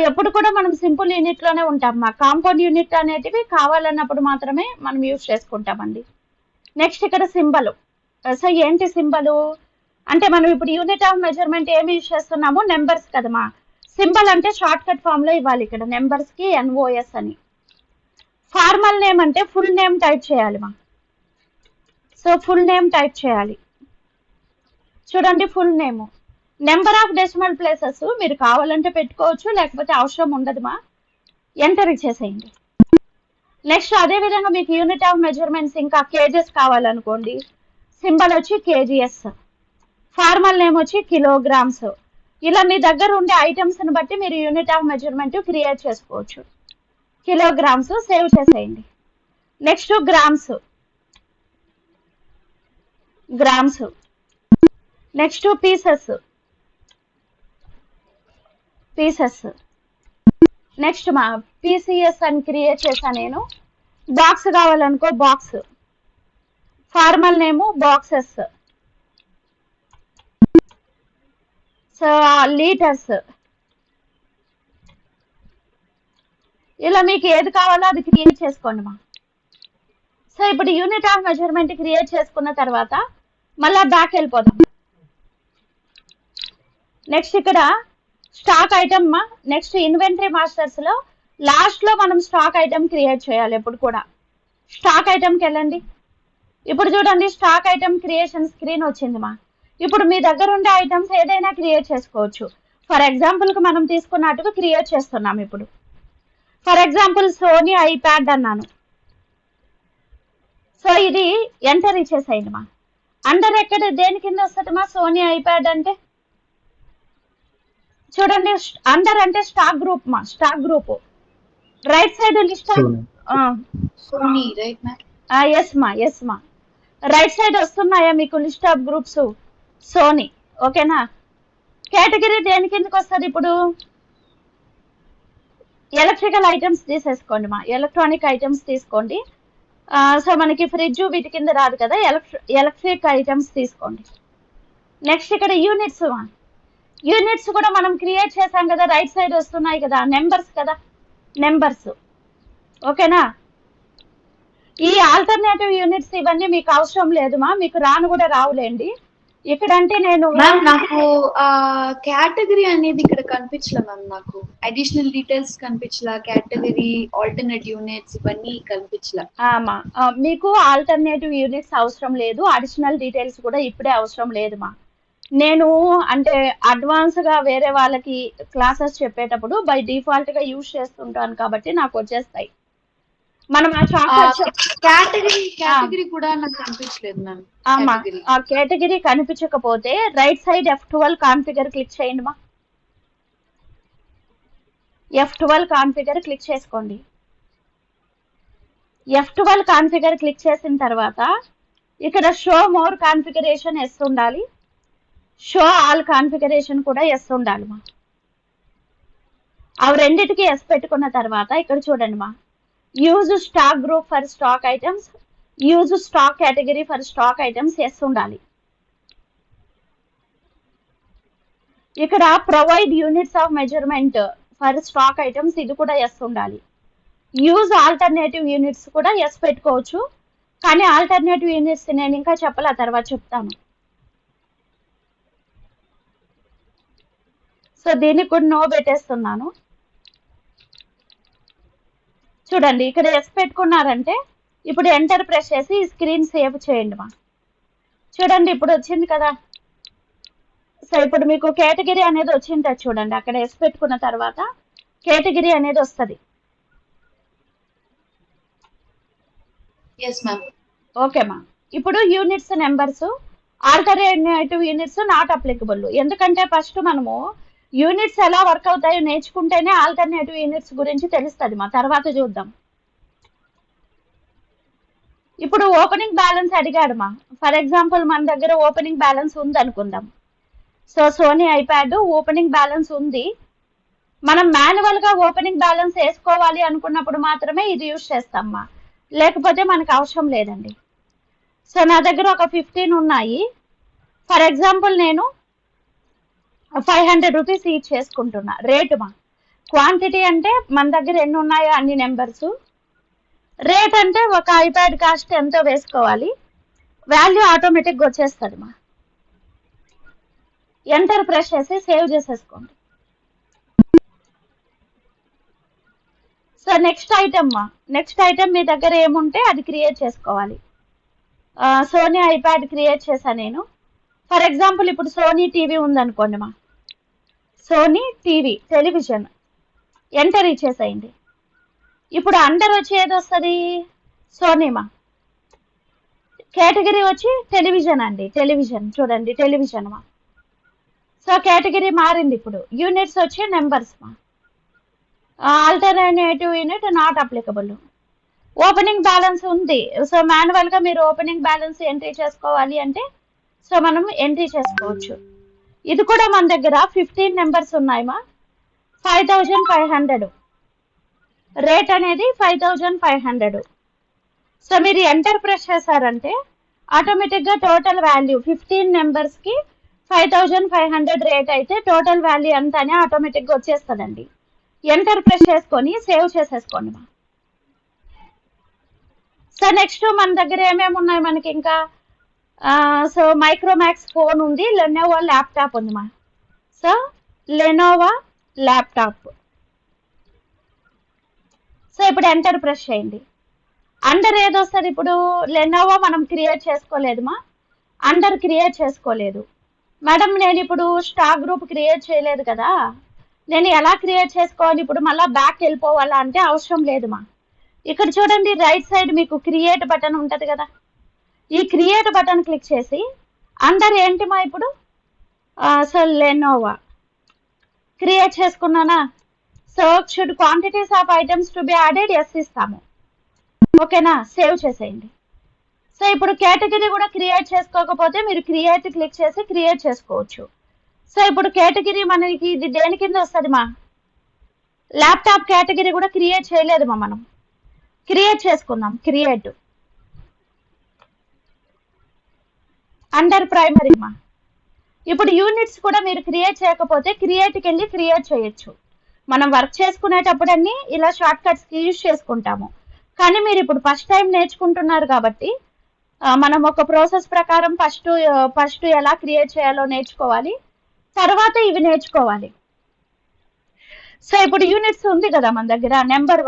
ఎప్పుడు కూడా మనం సింపుల్ యూనిట్లోనే ఉంటామమ్మా. కాంపౌండ్ యూనిట్ అనేటివి కావాలన్నప్పుడు మాత్రమే మనం యూజ్ చేసుకుంటామండి. నెక్స్ట్ ఇక్కడ సింబల్. సో ఏంటి సింబలు అంటే, మనం ఇప్పుడు యూనిట్ ఆఫ్ మెజర్మెంట్ ఏమి యూజ్ చేస్తున్నాము? నెంబర్స్ కదమ్మా. సింబల్ అంటే షార్ట్ కట్ ఫామ్లో ఇవ్వాలి. ఇక్కడ నెంబర్స్కి NOS అని. ఫార్మల్ నేమ్ అంటే ఫుల్ నేమ్ టైప్ చేయాలి మా. సో ఫుల్ నేమ్ టైప్ చేయాలి. చూడండి, full name. Number of decimal places మీరు కావాలంటే పెట్టుకోవచ్చు, లేకపోతే అవసరం ఉండదు మా. ఎంటర్ ఇచ్చేసేయండి. నెక్స్ట్ అదే విధంగా మీకు యూనిట్ ఆఫ్ మెజర్మెంట్స్ ఇంకా కేజెస్ కావాలనుకోండి, సింబల్ వచ్చి KGS, ఫార్మల్ నేమ్ వచ్చి కిలోగ్రామ్స్. ఇలా మీ దగ్గర ఉండే ఐటమ్స్ని బట్టి మీరు యూనిట్ ఆఫ్ మెజర్మెంట్ క్రియేట్ చేసుకోవచ్చు. కిలోగ్రామ్స్ సేవ్ చేసేయండి. Next grams. Next pieces. Next మా PCS అని క్రియేట్ చేశాను నేను. బాక్స్ కావాలనుకో box. Formal name boxes. So litres. ఇలా మీకు ఏది కావాలో అది క్రియేట్ చేసుకోండి మా. సో ఇప్పుడు యూనిట్ ఆఫ్ మెజర్మెంట్ క్రియేట్ చేసుకున్న తర్వాత మళ్ళీ బ్యాక్ వెళ్ళిపోదాం. నెక్స్ట్ ఇక్కడ స్టాక్ ఐటమ్ మా. నెక్స్ట్ ఇన్వెంటరీ మాస్టర్స్లో లాస్ట్లో మనం స్టాక్ ఐటమ్ క్రియేట్ చేయాలి. ఎప్పుడు కూడా స్టాక్ ఐటమ్కి వెళ్ళండి. ఇప్పుడు చూడండి, స్టాక్ ఐటమ్ క్రియేషన్ స్క్రీన్ వచ్చింది మా. ఇప్పుడు మీ దగ్గర ఉండే ఐటమ్స్ ఏదైనా క్రియేట్ చేసుకోవచ్చు. ఫర్ ఎగ్జాంపుల్కి మనం తీసుకున్నట్టుగా క్రియేట్ చేస్తున్నాం. ఇప్పుడు ఫర్ ఎగ్జాంపుల్ సోనీ ఐప్యాడ్ అన్నాను. సో ఇది ఎంటర్ ఇచ్చేసేయండి మా. అండర్ ఎక్కడ దేని కింద వస్తుంది మా? సోనీ ఐప్యాడ్ అంటే చూడండి, అండర్ అంటే స్టాక్ గ్రూప్ మా. Stock group right side list. Sony right ma'am. Yes మా. రైట్ సైడ్ వస్తున్నాయా మీకు లిస్ట్ ఆఫ్ గ్రూప్స్? సోనీ. ఓకేనా. కేటగిరీ దేని కిందకి వస్తుంది? ఇప్పుడు ఎలక్ట్రికల్ ఐటమ్స్ తీసేసుకోండి మా. ఎలక్ట్రానిక్ ఐటమ్స్ తీసుకోండి. సో మనకి ఫ్రిడ్జ్ వీటి కింద రాదు కదా, ఎలక్ట్రిక్ ఐటమ్స్ తీసుకోండి. నెక్స్ట్ ఇక్కడ యూనిట్స్ మా. యూనిట్స్ కూడా మనం క్రియేట్ చేసాం కదా, రైట్ సైడ్ వస్తున్నాయి కదా, నెంబర్స్ కదా, నెంబర్స్. ఓకేనా. ఈ ఆల్టర్నేటివ్ యూనిట్స్ ఇవన్నీ మీకు అవసరం లేదు మా, మీకు రాను కూడా రావులేండి. ఇక్కడంటే నేను నాకు కేటగిరీ అనేది ఇక్కడ కనిపించలే మ్యామ్. నాకు అడిషనల్ డీటెయిల్స్ కనిపించలా, కేటగిరీ, ఆల్టర్నేట్ యూనిట్స్ ఇవన్నీ కనిపించలా. మీకు ఆల్టర్నేటివ్ యూనిట్స్ అవసరం లేదు, అడిషనల్ డీటెయిల్స్ కూడా ఇప్పుడే అవసరం లేదు మా. నేను అంటే అడ్వాన్స్గా వేరే వాళ్ళకి క్లాసెస్ చెప్పేటప్పుడు బై డిఫాల్ట్గా యూజ్ చేస్తుంటాను కాబట్టి నాకు వచ్చేస్తాయి. మనం కేటగిరీ కూడా నాకు కనిపించలేదు మ్యామ్. ఆ కేటగిరీ కనిపించకపోతే right side F12 configure click చేయండి మా. F12 కాన్ఫిగర్ క్లిక్ చేసుకోండి. F12 కాన్ఫిగర్ క్లిక్ చేసిన తర్వాత ఇక్కడ షో మోర్ కాన్ఫిగరేషన్ ఎస్ ఉండాలి, షో ఆల్ కాన్ఫిగరేషన్ కూడా ఎస్ ఉండాలి మా. అవి రెండింటికి ఎస్ పెట్టుకున్న తర్వాత ఇక్కడ చూడండి మా, use stock group for stock items, use stock category for stock items yes ఉండాలి. ఇక్కడ provide units of measurement for stock items ఇది కూడా ఎస్ ఉండాలి. యూజ్ ఆల్టర్నేటివ్ యూనిట్స్ కూడా ఎస్ పెట్టుకోవచ్చు, కానీ ఆల్టర్నేటివ్ యూనిట్స్ నేను ఇంకా చెప్పాలి, ఆ తర్వాత చెప్తాను. సో దీనికి కూడా నో పెట్టేస్తున్నాను. చూడండి ఇక్కడ ఎస్ పెట్టుకున్నారంటే ఇప్పుడు ఎంటర్ ప్రెస్ చేసి స్క్రీన్ సేవ్ చేయండి మా. చూడండి ఇప్పుడు వచ్చింది కదా. సో ఇప్పుడు మీకు కేటగిరీ అనేది వచ్చింటుంది చూడండి, అక్కడ ఎస్ పెట్టుకున్న తర్వాత కేటగిరీ అనేది వస్తుంది. Yes ma'am. ఓకే మా. ఇప్పుడు units numbers alternative units not applicable. ఎందుకంటే ఫస్ట్ మనము యూనిట్స్ ఎలా వర్క్ అవుతాయో నేర్చుకుంటేనే ఆల్టర్నేటివ్ యూనిట్స్ గురించి తెలుస్తుంది మా, తర్వాత చూద్దాం. ఇప్పుడు ఓపెనింగ్ బ్యాలెన్స్ అడిగాడు మా. ఫర్ ఎగ్జాంపుల్ మన దగ్గర ఓపెనింగ్ బ్యాలెన్స్ ఉంది అనుకుందాం. So Sony iPad opening balance ఉంది, మనం మాన్యువల్గా ఓపెనింగ్ బ్యాలెన్స్ వేసుకోవాలి అనుకున్నప్పుడు మాత్రమే ఇది యూజ్ చేస్తామ్మా, లేకపోతే మనకు అవసరం లేదండి. సో నా దగ్గర ఒక 15 ఉన్నాయి. ఫర్ ఎగ్జాంపుల్ నేను 500 రూపీస్ ఈచ్ చేసుకుంటున్నా. రేటు మా. క్వాంటిటీ అంటే మన దగ్గర ఎన్ని ఉన్నాయో అన్ని నెంబర్స్. రేట్ అంటే ఒక ఐప్యాడ్ కాస్ట్ ఎంతో వేసుకోవాలి, వాల్యూ ఆటోమేటిక్గా వచ్చేస్తుంది మా. ఎంటర్ ప్రెస్ చేసి సేవ్ చేసేసుకోండి. సో నెక్స్ట్ ఐటమ్ మా. నెక్స్ట్ ఐటమ్ మీ దగ్గర ఏముంటే అది క్రియేట్ చేసుకోవాలి. సోనీ ఐప్యాడ్ క్రియేట్ చేశాను నేను. ఫర్ ఎగ్జాంపుల్ ఇప్పుడు సోనీ టీవీ ఉందనుకోండి మా. సోనీ టీవీ టెలివిజన్ ఎంటర్ ఇచ్చేసేయండి. ఇప్పుడు అండర్ వచ్చి ఏది వస్తుంది? సోనీ మా. కేటగిరీ వచ్చి టెలివిజన్ అండి, టెలివిజన్ చూడండి టెలివిజన్ మా. సో కేటగిరీ మారింది. ఇప్పుడు యూనిట్స్ వచ్చి నెంబర్స్ మా. Alternative unit not applicable. Opening balance ఉంది. సో మాన్యువల్గా మీరు ఓపెనింగ్ బ్యాలెన్స్ ఎంట్రీ చేసుకోవాలి అంటే సో మనం ఎంట్రీ చేసుకోవచ్చు. ఇది కూడా మన దగ్గర 15 నెంబర్స్ ఉన్నాయి మా. 5500 రేట్ అనేది 5500. సో మీరు ఎంటర్ ప్రెస్ చేశారంటే ఆటోమేటిక్గా టోటల్ వాల్యూ 15 నెంబర్స్కి 5500 రేట్ అయితే టోటల్ వాల్యూ ఎంత అని ఆటోమేటిక్గా వచ్చేస్తుందండి. ఎంటర్ ప్రెస్ చేసుకొని సేవ్ చేసేసుకోండి మా. సో నెక్స్ట్ మన దగ్గర ఏమేమి ఉన్నాయి మనకి ఇంకా? సో మైక్రోమాక్స్ ఫోన్ ఉంది, లెనోవో ల్యాప్టాప్ ఉంది మా. So Lenovo laptop. సో ఇప్పుడు ఎంటర్ ప్రెస్ చేయండి. అండర్ ఏది వస్తుంది? ఇప్పుడు లెనోవో మనం క్రియేట్ చేసుకోలేదు మా, అండర్ క్రియేట్ చేసుకోలేదు మేడం. నేను ఇప్పుడు స్టాక్ గ్రూప్ క్రియేట్ చేయలేదు కదా, నేను ఎలా క్రియేట్ చేసుకోవాలి? ఇప్పుడు మళ్ళీ బ్యాక్ వెళ్ళిపోవాలా అంటే అవసరం లేదు మా. ఇక్కడ చూడండి రైట్ సైడ్ మీకు క్రియేట్ బటన్ ఉంటుంది కదా, ఈ క్రియేట్ బటన్ క్లిక్ చేసి అండర్ ఏంటి మా ఇప్పుడు? సో లెనోవో క్రియేట్ చేసుకున్నానా? So should quantities of items to be added yes ఇస్తాము. ఓకేనా, సేవ్ చేసేయండి. సో ఇప్పుడు కేటగిరీ కూడా క్రియేట్ చేసుకోకపోతే మీరు క్రియేట్ క్లిక్ చేసి క్రియేట్ చేసుకోవచ్చు. సో ఇప్పుడు కేటగిరీ మనకి ఇది దేని కింద వస్తుంది మా? ల్యాప్టాప్ కేటగిరీ కూడా క్రియేట్ చేయలేదు మా, మనం క్రియేట్ చేసుకుందాం. క్రియేట్ అండర్ ప్రైమరీ మా. ఇప్పుడు యూనిట్స్ కూడా మీరు క్రియేట్ చేయకపోతే క్రియేట్కి వెళ్ళి క్రియేట్ చేయొచ్చు. మనం వర్క్ చేసుకునేటప్పుడన్నీ ఇలా షార్ట్ కట్స్కి యూజ్ చేసుకుంటాము, కానీ మీరు ఇప్పుడు ఫస్ట్ టైం నేర్చుకుంటున్నారు కాబట్టి మనం ఒక ప్రాసెస్ ప్రకారం ఫస్ట్ ఎలా క్రియేట్ చేయాలో నేర్చుకోవాలి, తర్వాత ఇవి నేర్చుకోవాలి. సో ఇప్పుడు యూనిట్స్ ఉంది కదా మన దగ్గర, నెంబర్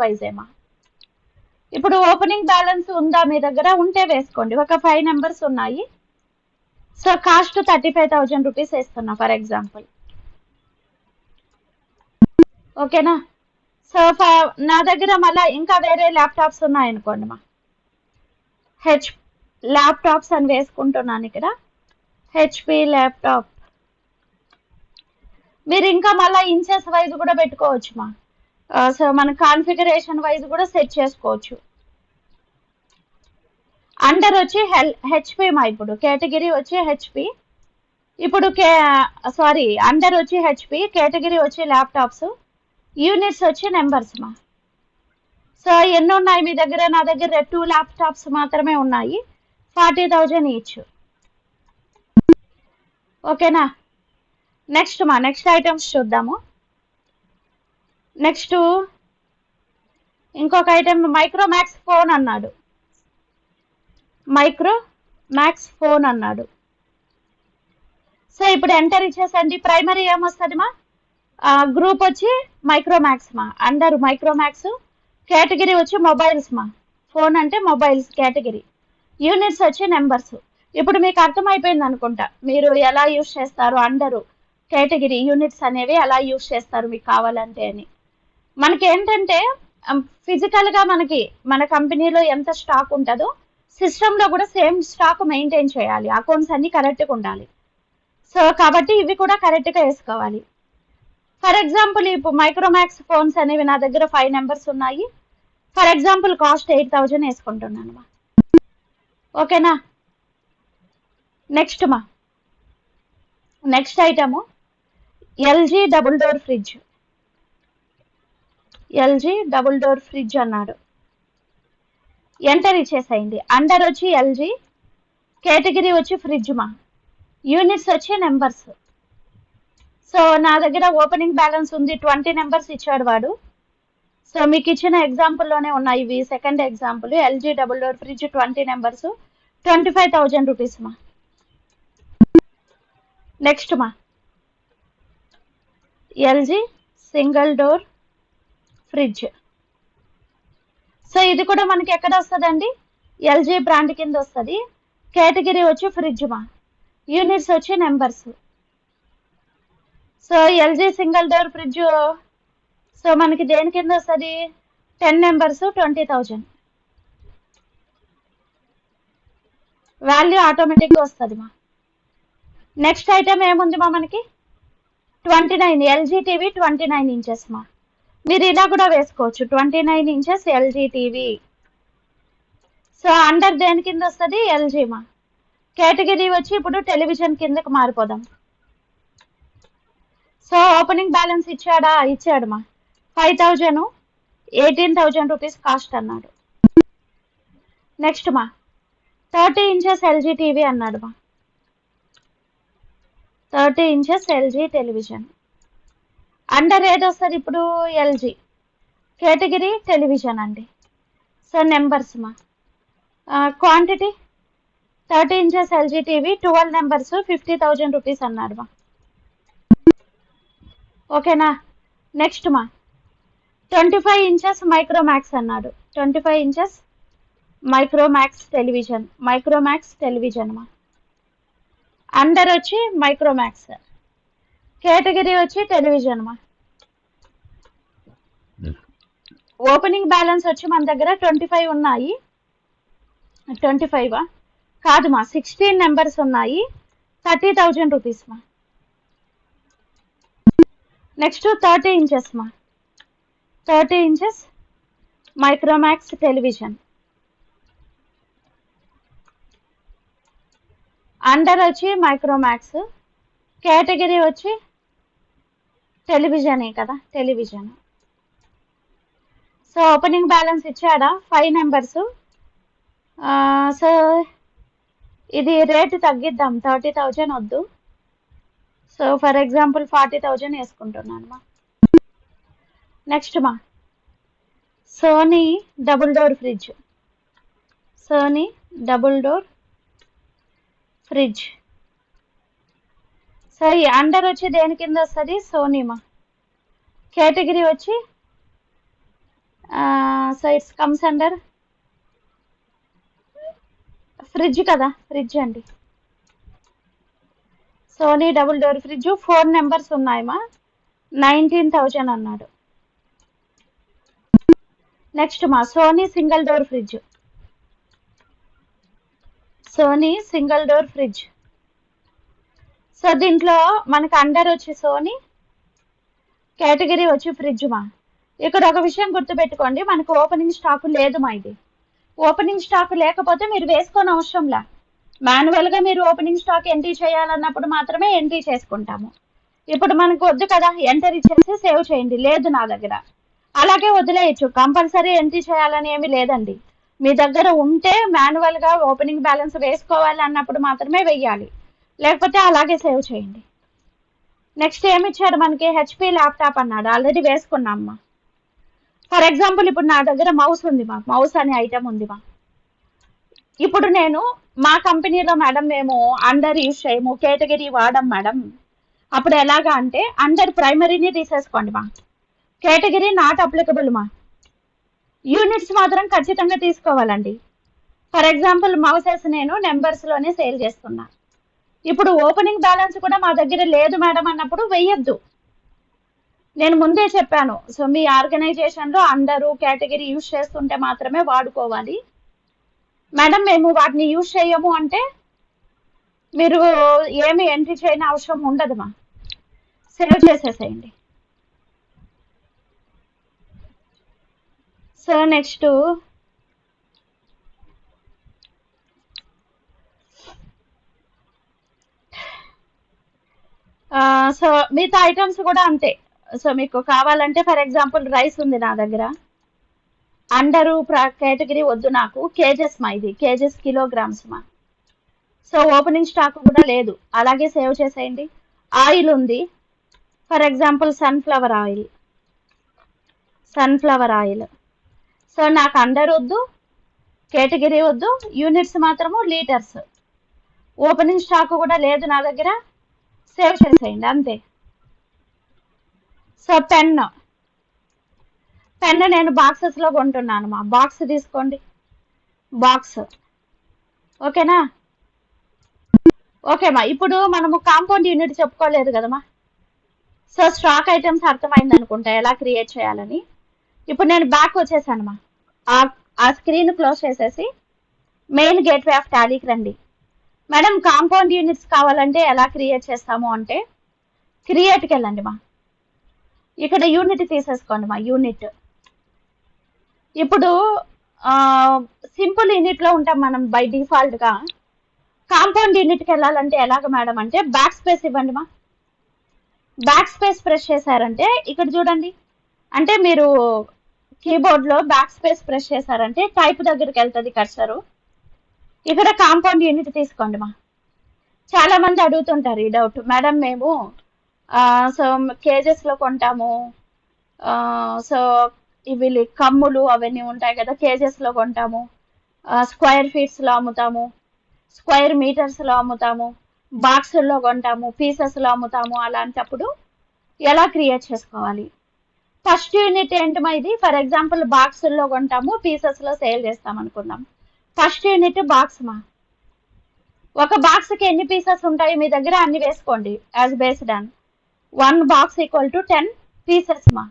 వైజేమా. ఇప్పుడు ఓపెనింగ్ బ్యాలెన్స్ ఉందా మీ దగ్గర? ఉంటే వేసుకోండి. ఒక 5 నెంబర్స్ ఉన్నాయి. సో కాస్ట్ 35,000 రూపీస్ వేస్తున్నా ఫర్ ఎగ్జాంపుల్. ఓకేనా. సో నా దగ్గర మళ్ళీ ఇంకా వేరే ల్యాప్టాప్స్ ఉన్నాయనుకోండి మా. ల్యాప్టాప్స్ అని వేసుకుంటున్నాను ఇక్కడ. HP laptop. మీరు ఇంకా మళ్ళీ ఇంచెస్ వైజ్ కూడా పెట్టుకోవచ్చు మా. సో మన కాన్ఫిగరేషన్ వైజ్ కూడా సెట్ చేసుకోవచ్చు. అండర్ వచ్చి హెచ్పి మా. ఇప్పుడు కేటగిరీ వచ్చి హెచ్పి. ఇప్పుడు అండర్ వచ్చి హెచ్పి, కేటగిరీ వచ్చి ల్యాప్టాప్స్, యూనిట్స్ వచ్చి నెంబర్స్ మా. సో ఎన్ని ఉన్నాయి మీ దగ్గర? నా దగ్గర 2 ల్యాప్టాప్స్ మాత్రమే ఉన్నాయి, 40,000 ఈచ్. ఓకేనా. నెక్స్ట్ ఐటమ్స్ చూద్దాము. నెక్స్ట్ ఇంకొక ఐటమ్ మైక్రోమాక్స్ ఫోన్ అన్నాడు. సో ఇప్పుడు ఎంటర్ ఇచ్చేసండి. ప్రైమరీ ఏమొస్తుంది మా? గ్రూప్ వచ్చి మైక్రోమాక్స్ మా, అండర్ మైక్రోమాక్స్. కేటగిరీ వచ్చి మొబైల్స్ మా, ఫోన్ అంటే మొబైల్స్ కేటగిరీ. యూనిట్స్ వచ్చి నెంబర్స్. ఇప్పుడు మీకు అర్థమైపోయింది అనుకుంటా మీరు ఎలా యూస్ చేస్తారు అండరు కేటగిరీ యూనిట్స్ అనేవి ఎలా యూస్ చేస్తారు మీకు కావాలంటే అని. మనకి ఏంటంటే ఫిజికల్గా మనకి మన కంపెనీలో ఎంత స్టాక్ ఉంటుందో సిస్టంలో కూడా సేమ్ స్టాక్ మెయింటైన్ చేయాలి, అకౌంట్స్ అన్ని కరెక్ట్గా ఉండాలి. సో కాబట్టి ఇవి కూడా కరెక్ట్గా వేసుకోవాలి. ఫర్ ఎగ్జాంపుల్ ఇప్పుడు మైక్రోమాక్స్ ఫోన్స్ అనేవి నా దగ్గర 5 నెంబర్స్ ఉన్నాయి. ఫర్ ఎగ్జాంపుల్ కాస్ట్ 8,000 వేసుకుంటున్నాను మా. ఓకేనా. నెక్స్ట్ మా, next item LG double door fridge. LG double door fridge అన్నాడు, ఎంటర్ ఇచ్చేసేయండి. అండర్ వచ్చి ఎల్జీ, కేటగిరీ వచ్చి ఫ్రిడ్జ్ మా, యూనిట్స్ వచ్చి నెంబర్స్. సో నా దగ్గర ఓపెనింగ్ బ్యాలెన్స్ ఉంది 20 నెంబర్స్ ఇచ్చాడు వాడు. సో మీకు ఇచ్చిన ఎగ్జాంపుల్లోనే ఉన్నాయి ఇవి. Second example LG double door fridge 20 numbers 25,000 rupees మా. నెక్స్ట్ మా, LG single door fridge. So ఇది కూడా మనకి ఎక్కడ వస్తుందండి, ఎల్జీ బ్రాండ్ కింద వస్తుంది. కేటగిరీ వచ్చి ఫ్రిడ్జ్ మా, యూనిట్స్ వచ్చి numbers. So LG single door fridge so మనకి దేని కింద వస్తుంది, 10 నెంబర్స్ 20,000 వాల్యూ ఆటోమేటిక్గా వస్తుంది మా. నెక్స్ట్ ఐటమ్ ఏముంది మా మనకి 29 ఎల్జీ టీవీ 29 ఇంచెస్ మా. మీరు ఇలా కూడా వేసుకోవచ్చు 29 inches LG TV. So under దేని కింద వస్తుంది, ఎల్జీ మా. కేటగిరీ వచ్చి ఇప్పుడు టెలివిజన్ కిందకి మారిపోదాం. సో ఓపెనింగ్ బ్యాలెన్స్ ఇచ్చాడు మా 5,000, 18,000 రూపీస్ కాస్ట్ అన్నాడు. నెక్స్ట్ మా 30 ఇంచెస్ ఎల్జీ టీవీ అన్నాడు మా, 30 ఇంచెస్ ఎల్జీ టెలివిజన్. అండర్ ఏది వస్తుంది ఇప్పుడు, ఎల్జీ, కేటగిరీ టెలివిజన్ అండి. సో నెంబర్స్ మా, quantity 30 inches LG TV 12 numbers 50,000 rupees అన్నాడు మా. ఓకేనా. నెక్స్ట్ మా 25 ఇంచెస్ మైక్రోమాక్స్ అన్నాడు, 25 ఇంచెస్ మైక్రోమాక్స్ టెలివిజన్ మా. అండర్ వచ్చి మైక్రోమాక్స్, కేటగిరీ వచ్చి టెలివిజన్ మా. ఓపెనింగ్ బ్యాలెన్స్ వచ్చి మన దగ్గర 25 ఉన్నాయి, 25 కాదు మా 16 నెంబర్స్ ఉన్నాయి 30,000 రూపీస్ మా. నెక్స్ట్ 30 ఇంచెస్ మా, 30 ఇంచెస్ మైక్రోమాక్స్ టెలివిజన్. అండర్ వచ్చి మైక్రోమాక్స్, కేటగిరీ వచ్చి టెలివిజనే కదా, టెలివిజన్. సో ఓపెనింగ్ బ్యాలెన్స్ ఇచ్చాడా 5 నెంబర్స్. సో ఇది రేటు తగ్గిద్దాం, 30,000 వద్దు. సో ఫర్ ఎగ్జాంపుల్ 40,000 వేసుకుంటున్నాను మా. నెక్స్ట్ మా Sony double door fridge, Sony double door fridge. So ఈ అండర్ వచ్చి దేని కింద వస్తుంది, సోనీ మా. కేటగిరీ వచ్చి so it's comes under fridge కదా, ఫ్రిడ్జ్ అండి. Sony double door fridge 4 numbers ఉన్నాయి మా, 19,000 అన్నాడు. నెక్స్ట్ మా Sony single door fridge, Sony single door fridge. So దీంట్లో మనకు అండర్ వచ్చి సోనీ, కేటగిరీ వచ్చి ఫ్రిడ్జ్ మా. ఇక్కడ ఒక విషయం గుర్తుపెట్టుకోండి, మనకు ఓపెనింగ్ స్టాక్ లేదు మా. ఇది ఓపెనింగ్ స్టాక్ లేకపోతే మీరు వేసుకోని అవసరంలా, మాన్యువల్గా మీరు ఓపెనింగ్ స్టాక్ ఎంట్రీ చేయాలన్నప్పుడు మాత్రమే ఎంట్రీ చేసుకుంటాము. ఇప్పుడు మనకు వద్దు కదా, ఎంటర్ ఇచ్చేసి సేవ్ చేయండి, లేదు నా దగ్గర, అలాగే వదిలేయచ్చు. కంపల్సరీ ఎంట్రీ చేయాలని ఏమీ లేదండి. మీ దగ్గర ఉంటే మాన్యువల్గా ఓపెనింగ్ బ్యాలెన్స్ వేసుకోవాలి అన్నప్పుడు మాత్రమే వెయ్యాలి, లేకపోతే అలాగే సేవ్ చేయండి. నెక్స్ట్ ఏమి ఇచ్చాడు మనకి, హెచ్పి ల్యాప్టాప్ అన్నాడు, ఆల్రెడీ వేసుకున్నామ్మా. ఫర్ ఎగ్జాంపుల్ ఇప్పుడు నా దగ్గర మౌస్ ఉంది మా, మౌస్ అనే ఐటమ్ ఉంది మా. ఇప్పుడు నేను మా కంపెనీలో మేడం మేము అండర్ యూజ్ చేయము, కేటగిరీ వాడం మేడం, అప్పుడు ఎలాగా అంటే అండర్ ప్రైమరీని తీసేసుకోండి మా, కేటగిరీ నాట్ అప్లికబుల్ మా, యూనిట్స్ మాత్రం ఖచ్చితంగా తీసుకోవాలండి. ఫర్ ఎగ్జాంపుల్ మౌసెస్ నేను నెంబర్స్లోనే సేల్ చేస్తున్నా. ఇప్పుడు ఓపెనింగ్ బ్యాలెన్స్ కూడా మా దగ్గర లేదు మేడం అన్నప్పుడు వెయ్యొద్దు. నేను ముందే చెప్పాను. సో మీ ఆర్గనైజేషన్లో అందరూ కేటగిరీ యూజ్ చేస్తుంటే మాత్రమే వాడుకోవాలి. మేడం మేము వాటిని యూజ్ చేయము అంటే మీరు ఏమి ఎంట్రీ చేయని అవసరం ఉండదు మా, సేవ్ చేసేసేయండి. సో నెక్స్ట్ సో మిగతా ఐటమ్స్ కూడా అంతే. సో మీకు కావాలంటే ఫర్ ఎగ్జాంపుల్ రైస్ ఉంది నా దగ్గర, అండరు కేటగిరీ వద్దు నాకు, కేజెస్ మా, ఇది కేజెస్ కిలోగ్రామ్స్ మా. సో ఓపెనింగ్ స్టాక్ కూడా లేదు, అలాగే సేవ్ చేసేయండి. ఆయిల్ ఉంది, for example sunflower oil, so నాకు అండర్ వద్దు, కేటగిరీ వద్దు, యూనిట్స్ మాత్రము లీటర్స్, ఓపెనింగ్ స్టాక్ కూడా లేదు నా దగ్గర, సేవ్ చేసేయండి అంతే. సో పెన్ నేను బాక్సెస్లో కొంటున్నాను మా, బాక్స్ తీసుకోండి, బాక్స్. ఓకేనా? ఓకే మా. ఇప్పుడు మనము కాంపౌండ్ యూనిట్ చెప్పుకోలేదు కదమ్మా. సో స్టాక్ ఐటమ్స్ అర్థమైంది అనుకుంటా ఎలా క్రియేట్ చేయాలని. ఇప్పుడు నేను బ్యాక్ వచ్చేసాను మా, ఆ స్క్రీన్ క్లోజ్ చేసేసి మెయిన్ గేట్వే ఆఫ్ టాలీకి రండి. మేడం కాంపౌండ్ యూనిట్స్ కావాలంటే ఎలా క్రియేట్ చేస్తాము అంటే క్రియేట్కి వెళ్ళండి మా, ఇక్కడ యూనిట్ తీసేసుకోండి మా, యూనిట్. ఇప్పుడు సింపుల్ యూనిట్లో ఉంటాం మనం బై డిఫాల్ట్గా. కాంపౌండ్ యూనిట్కి వెళ్ళాలంటే ఎలాగ మేడం అంటే బ్యాక్ స్పేస్ ఇవ్వండి మా, బ్యాక్ స్పేస్ ప్రెస్ చేశారంటే ఇక్కడ చూడండి, అంటే మీరు కీబోర్డ్లో బ్యాక్ స్పేస్ ప్రెస్ చేశారంటే టైప్ దగ్గరికి వెళ్తుంది కర్సరు. ఇక్కడ కాంపౌండ్ యూనిట్ తీసుకోండి మా. చాలా మంది అడుగుతుంటారు ఈ డౌట్, మేడం మేము సో కేజెస్లో కొంటాము, సో ఇవి కమ్ములు అవన్నీ ఉంటాయి కదా కేజెస్లో కొంటాము, స్క్వేర్ ఫీట్స్లో అమ్ముతాము, స్క్వేర్ మీటర్స్లో అమ్ముతాము, బాక్సుల్లో కొంటాము, పీసెస్లో అమ్ముతాము. అలాంటప్పుడు ఎలా క్రియేట్ చేసుకోవాలి? ఫస్ట్ యూనిట్ ఏంటమ్మా ఇది, ఫర్ ఎగ్జాంపుల్ బాక్సుల్లో కొంటాము, పీసెస్లో సేల్ చేస్తాం అనుకుందాం. ఫస్ట్ యూనిట్ బాక్స్ మా. ఒక బాక్స్కి ఎన్ని పీసెస్ ఉంటాయి మీ దగ్గర అన్ని వేసుకోండి as based on 1 box equal to 10 pieces మా.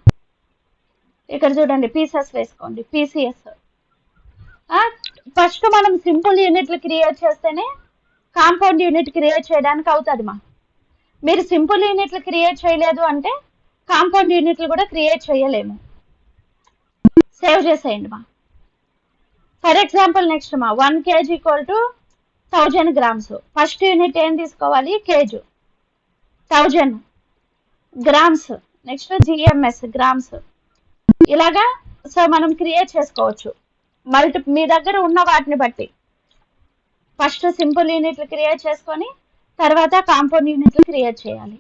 ఇక్కడ చూడండి పీసెస్ వేసుకోండి, పీసీఎస్. ఫస్ట్ మనం సింపుల్ యూనిట్లు క్రియేట్ చేస్తేనే కాంపౌండ్ యూనిట్ క్రియేట్ చేయడానికి అవుతుంది మా. మీరు సింపుల్ యూనిట్లు క్రియేట్ చేయలేదు అంటే కాంపౌండ్ యూనిట్లు కూడా క్రియేట్ చేయలేము. సేవ్ చేసేయండి మా. ఫర్ ఎగ్జాంపుల్ నెక్స్ట్ మా 1 kg equal to 1000 grams. First unit ఏం తీసుకోవాలి, KG, 1000 grams. Next GMS, grams. ఇలాగా సో మనం క్రియేట్ చేసుకోవచ్చు మీ దగ్గర ఉన్న వాటిని బట్టి. ఫస్ట్ సింపుల్ యూనిట్లు క్రియేట్ చేసుకొని తర్వాత కాంపౌండ్ యూనిట్లు క్రియేట్ చేయాలి.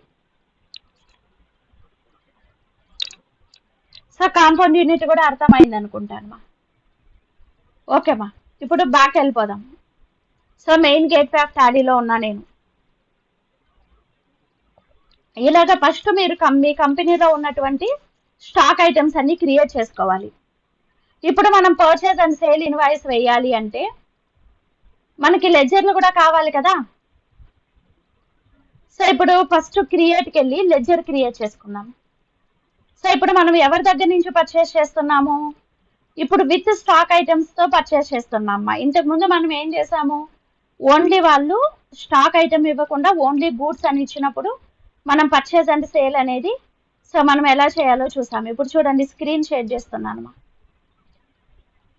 సో కాంపౌండ్ యూనిట్ కూడా అర్థమైంది అనుకుంటాను మా. ఓకే మా. ఇప్పుడు బ్యాక్ వెళ్ళిపోదాం. సో మెయిన్ గేట్వే ఆఫ్ టాలీలో ఉన్నా నేను. ఇలాగ ఫస్ట్ మీరు మీ కంపెనీలో ఉన్నటువంటి స్టాక్ ఐటమ్స్ అన్ని క్రియేట్ చేసుకోవాలి. ఇప్పుడు మనం పర్చేజ్ అండ్ సేల్ ఇన్వాయిస్ వేయాలి అంటే మనకి లెడ్జర్లు కూడా కావాలి కదా. సో ఇప్పుడు ఫస్ట్ క్రియేట్కి వెళ్ళి లెడ్జర్ క్రియేట్ చేసుకుందాం. సో ఇప్పుడు మనం ఎవరి దగ్గర నుంచి పర్చేస్ చేస్తున్నాము, ఇప్పుడు విత్ స్టాక్ ఐటమ్స్తో పర్చేస్ చేస్తున్నామ్మా. ఇంతకుముందు మనం ఏం చేసాము, ఓన్లీ వాళ్ళు స్టాక్ ఐటమ్ ఇవ్వకుండా ఓన్లీ గూడ్స్ అని ఇచ్చినప్పుడు మనం పర్చేజ్ అండ్ సేల్ అనేది సో మనం ఎలా చేయాలో చూసాము. ఇప్పుడు చూడండి స్క్రీన్ షేర్ చేస్తున్నాను.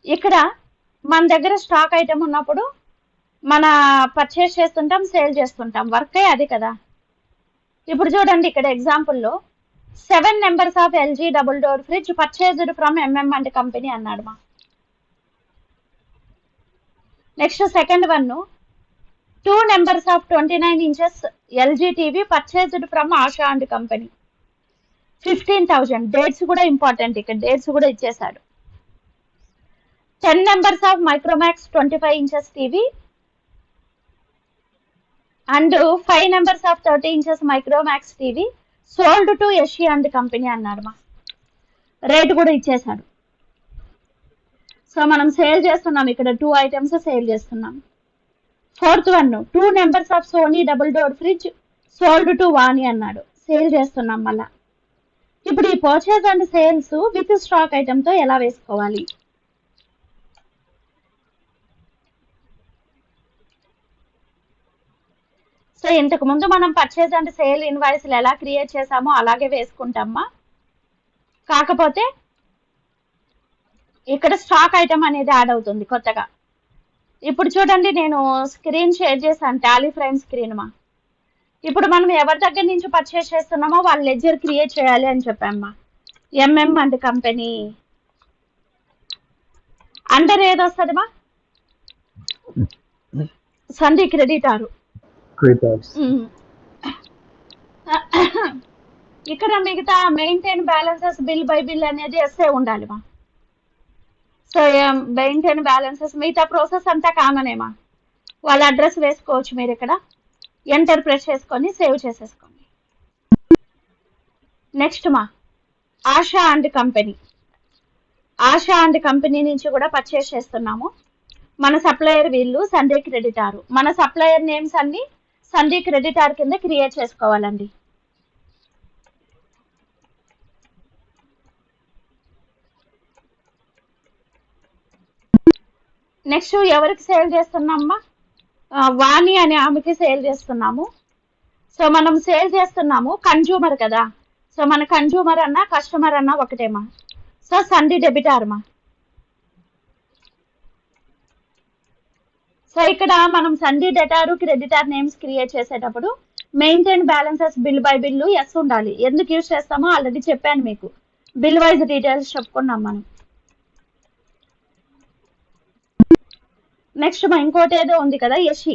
ఇక్కడ మన దగ్గర స్టాక్ ఐటమ్ ఉన్నప్పుడు మన పర్చేస్ చేస్తుంటాం, సేల్ చేస్తుంటాం, వర్కే అది కదా. ఇప్పుడు చూడండి ఇక్కడ ఎగ్జాంపుల్లో 7 numbers of LG double door fridge purchased from MM and company అన్నాడు మా. Next second one 2 numbers of 29 inches LG TV purchased from ASHA and company 15,000. Dates కూడా ఇంపార్టెంట్, ఇక్కడ డేట్స్ కూడా ఇచ్చేసాడు. 10 numbers of Micromax 25 inches TV and 5 numbers of 30 inches Micromax TV sold to Yashi and company అన్నాడు మా. Rate కూడా ఇచ్చేసాడు. సో మనం sale చేస్తున్నాం, ఇక్కడ 2 items సేల్ చేస్తున్నాం. 4th one 2 numbers of Sony double door fridge sold to Vani అన్నాడు, సేల్ చేస్తున్నాం మళ్ళా. ఇప్పుడు ఈ purchase and sales with stock item తో ఎలా వేసుకోవాలి? సో ఇంతకు ముందు మనం పర్చేస్ అండ్ సేల్ ఇన్వాయిస్లు ఎలా క్రియేట్ చేసామో అలాగే వేసుకుంటామా. కాకపోతే ఇక్కడ స్టాక్ ఐటమ్ అనేది యాడ్ అవుతుంది కొత్తగా. ఇప్పుడు చూడండి, నేను స్క్రీన్ షేర్ చేశాను, టాలీ ఫ్రైమ్ స్క్రీన్ మా. ఇప్పుడు మనం ఎవరి దగ్గర నుంచి పర్చేస్ చేస్తున్నామో వాళ్ళ లెడ్జర్ క్రియేట్ చేయాలి అని చెప్పామ్మా. ఎంఎం అండ్ కంపెనీ అండర్ ఏది వస్తుంది మా? సంధి క్రెడిటారు. ఇక్కడ మిగతా maintain balances bill by bill అనేది ఎస్ఏ ఉండాలి మా. సో మెయింటైన్ బ్యాలెన్సెస్ మిగతా ప్రాసెస్ అంతా కామనేమా. వాళ్ళ అడ్రస్ వేసుకోవచ్చు మీరు, ఇక్కడ ఎంటర్ ప్రెస్ చేసుకొని సేవ్ చేసేసుకోండి. నెక్స్ట్ మా ASHA and company. ASHA and company నుంచి కూడా పర్చేస్ చేస్తున్నాము. మన సప్లయర్ వీళ్ళు సండే క్రెడిటారు. మన సప్లయర్ నేమ్స్ అన్ని సండే క్రెడిటార్ కింద క్రియేట్ చేసుకోవాలండి. నెక్స్ట్ ఎవరికి సేల్ చేస్తున్నామా? వాణి అనే ఆమెకి సేల్ చేస్తున్నాము. సో మనం సేల్ చేస్తున్నాము కన్జ్యూమర్ కదా. సో మన కన్జ్యూమర్ అన్నా కస్టమర్ అన్నా ఒకటేమా. సో సండే డెబిటార్ మా. సో ఇక్కడ మనం sundry debtor creditor names create చేసేటప్పుడు maintain balances bill by bill yes ఉండాలి. ఎందుకు యూజ్ చేస్తామో ఆల్రెడీ చెప్పాను మీకు, బిల్ వైజ్ డీటెయిల్స్ చెప్పుకున్నాం మనం. నెక్స్ట్ మా ఇంకోటి ఏదో ఉంది కదా, యషి.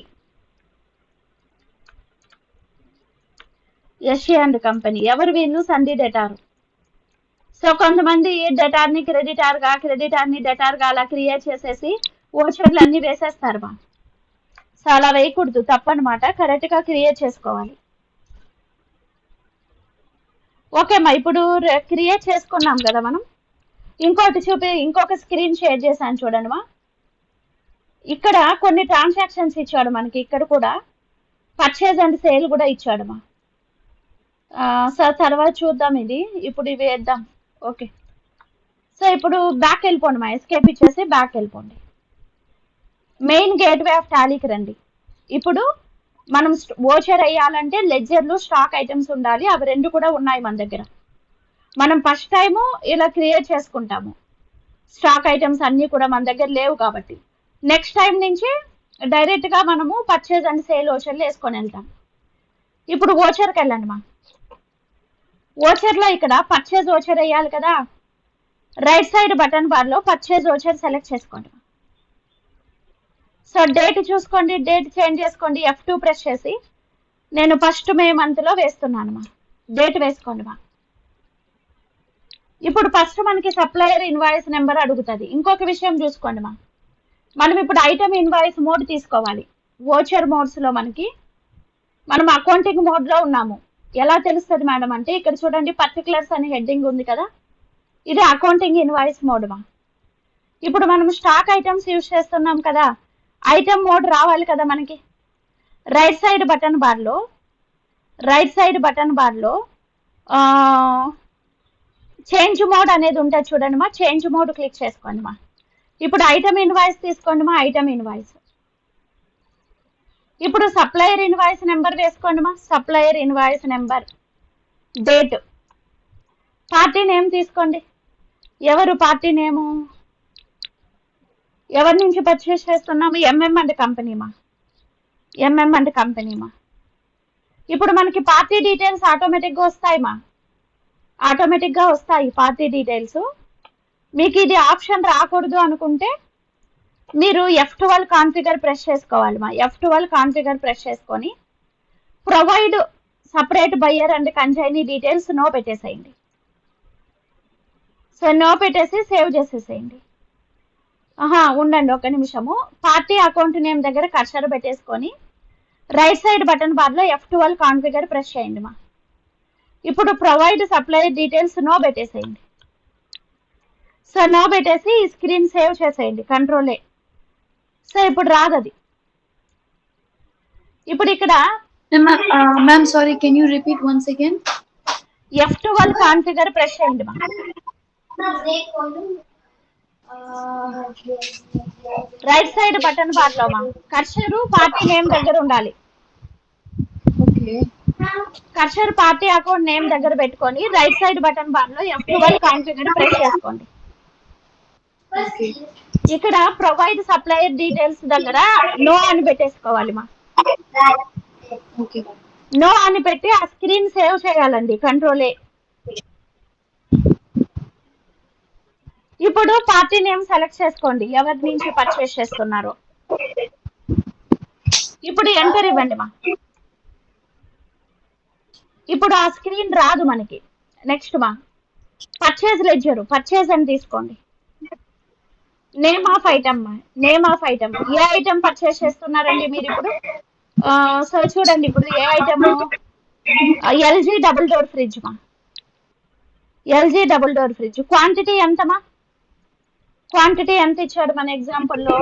యషి అండ్ కంపెనీ ఎవరు వీళ్ళు? సండే డెటారు. సో కొంతమంది డెటార్ని క్రెడిటార్గా, క్రెడిటార్ని డెటార్గా అలా క్రియేట్ చేసేసి ఓచర్లు అన్ని వేసేస్తారు మా. సో అలా వేయకూడదు, తప్పనమాట. కరెక్ట్గా క్రియేట్ చేసుకోవాలి. ఓకే మా, ఇప్పుడు క్రియేట్ చేసుకున్నాం కదా మనం. ఇంకొక స్క్రీన్ షేర్ చేశాను చూడండి మా. ఇక్కడ కొన్ని ట్రాన్సాక్షన్స్ ఇచ్చాడు మనకి. ఇక్కడ కూడా పర్చేజ్ అండ్ సేల్ కూడా ఇచ్చాడు మా. సో తర్వాత చూద్దాం ఇది. ఇప్పుడు ఇవి వేద్దాం. ఓకే, సో ఇప్పుడు బ్యాక్ వెళ్ళిపోండి మా. ఎస్కేప్ ఇచ్చేసి బ్యాక్ వెళ్ళిపోండి. మెయిన్ గేట్వే ఆఫ్ టాలీకి రండి. ఇప్పుడు మనం ఓచర్ అయ్యాలంటే లెడ్జర్లు స్టాక్ ఐటమ్స్ ఉండాలి. అవి రెండు కూడా ఉన్నాయి మన దగ్గర. మనం ఫస్ట్ టైము ఇలా క్రియేట్ చేసుకుంటాము. స్టాక్ ఐటమ్స్ అన్నీ కూడా మన దగ్గర లేవు కాబట్టి నెక్స్ట్ టైం నుంచి డైరెక్ట్గా మనము పర్చేజ్ అండ్ సేల్ ఓచర్లు వేసుకొని వెళ్తాం. ఇప్పుడు ఓచర్కి వెళ్ళండి మా. ఓచర్లో ఇక్కడ పర్చేజ్ ఓచర్ వేయాలి కదా. రైట్ సైడ్ బటన్ బార్లో పర్చేజ్ ఓచర్ సెలెక్ట్ చేసుకోండి. సో డేట్ చూసుకోండి, డేట్ చేంజ్ చేసుకోండి. F2 ప్రెస్ చేసి నేను ఫస్ట్ మే మంత్లో వేస్తున్నాను మా. డేట్ వేసుకోండి మా. ఇప్పుడు ఫస్ట్ మనకి సప్లయర్ ఇన్వాయిస్ నెంబర్ అడుగుతుంది. ఇంకొక విషయం చూసుకోండి మా, మనం ఇప్పుడు ఐటమ్ ఇన్వాయిస్ మోడ్ తీసుకోవాలి. ఓచర్ మోడ్స్లో మనం అకౌంటింగ్ మోడ్లో ఉన్నాము. ఎలా తెలుస్తుంది మేడం అంటే ఇక్కడ చూడండి, పర్టికులర్స్ అని హెడ్డింగ్ ఉంది కదా, ఇది అకౌంటింగ్ ఇన్వాయిస్ మోడ్ మా. ఇప్పుడు మనం స్టాక్ ఐటమ్స్ యూజ్ చేస్తున్నాం కదా, ఐటమ్ మోడ్ రావాలి కదా మనకి. రైట్ సైడ్ బటన్ బార్లో చేంజ్ మోడ్ అనేది ఉంటుంది చూడండి మా. చేంజ్ మోడ్ క్లిక్ చేసుకోండి మా. ఇప్పుడు ఐటమ్ ఇన్వాయిస్ తీసుకోండి మా. Item invoice. ఇప్పుడు సప్లయర్ ఇన్వాయిస్ నెంబర్ వేసుకోండి మా. Supplier invoice number, date, party name తీసుకోండి. ఎవరు పార్టీ నేము? ఎవరి నుంచి పర్చేస్ చేస్తున్నాము? ఎంఎం అండ్ కంపెనీ మా. ఎంఎం అండ్ కంపెనీ మా. ఇప్పుడు మనకి పార్టీ డీటెయిల్స్ ఆటోమేటిక్గా వస్తాయి మా. ఆటోమేటిక్గా వస్తాయి పార్టీ డీటెయిల్స్. మీకు ఇది ఆప్షన్ రాకూడదు అనుకుంటే మీరు F12 కాన్ఫిగర్ ప్రెస్ చేసుకోవాలి మా. F12 కాన్ఫిగర్ ప్రెస్ చేసుకొని provide separate buyer and consignee details no పెట్టేసేయండి. సో నో పెట్టేసి సేవ్ చేసేసేయండి. ఉండండి ఒక నిమిషము. పార్టీ అకౌంట్ నేమ్ దగ్గర కర్సర్ పెట్టేసుకొని రైట్ సైడ్ బటన్ బార్ లో F12 కాన్ఫిగర్ ప్రెస్ చేయండి మా. ఇప్పుడు ప్రొవైడ్ సప్లయర్ డీటెయిల్స్ నో పెట్టేసేయండి. సో నో పెట్టేసి స్క్రీన్ సేవ్ చేసేయండి, కంట్రోల్ A. సో ఇప్పుడు రాదు అది. ఇప్పుడు ఇక్కడ ma'am sorry, can you repeat once again? F12 configure press చేయండి మా. రైట్ సైడ్ బటన్ బార్ లో మా కర్సర్ పార్టీ నేమ్ దగ్గర ఉండాలి. Okay. Cursor party account name దగ్గర పెట్టుకొని రైట్ సైడ్ బటన్ బార్ లో F12 కాన్ఫిగర్ ప్రెస్ చేసుకోండి. ఇక్కడ ప్రొవైడ్ సప్లయర్ డీటెయిల్స్ దగ్గర నో అని పెట్టేసుకోవాలి మా. నో అని పెట్టి ఆ స్క్రీన్ సేవ్ చేయాలండి, కంట్రోల్ A. ఇప్పుడు పార్టీ నేమ్ సెలెక్ట్ చేసుకోండి, ఎవరి నుంచి పర్చేస్ చేస్తున్నారో. ఇప్పుడు ఎంటర్ ఇవ్వండి మా. ఇప్పుడు ఆ స్క్రీన్ రాదు మనకి. నెక్స్ట్ మా పర్చేజ్ లెడ్జర్, పర్చేజ్ అని తీసుకోండి. నేమ్ ఆఫ్ ఐటమ్ మా, నేమ్ ఆఫ్ ఐటమ్. ఏ ఐటమ్ పర్చేస్ చేస్తున్నారండి మీరు ఇప్పుడు? సో చూడండి, ఇప్పుడు ఏ item? LG double door fridge మా. LG double door fridge. Quantity ఎంతమా? క్వాంటిటీ ఎంత ఇచ్చాడు మన ఎగ్జాంపుల్లో?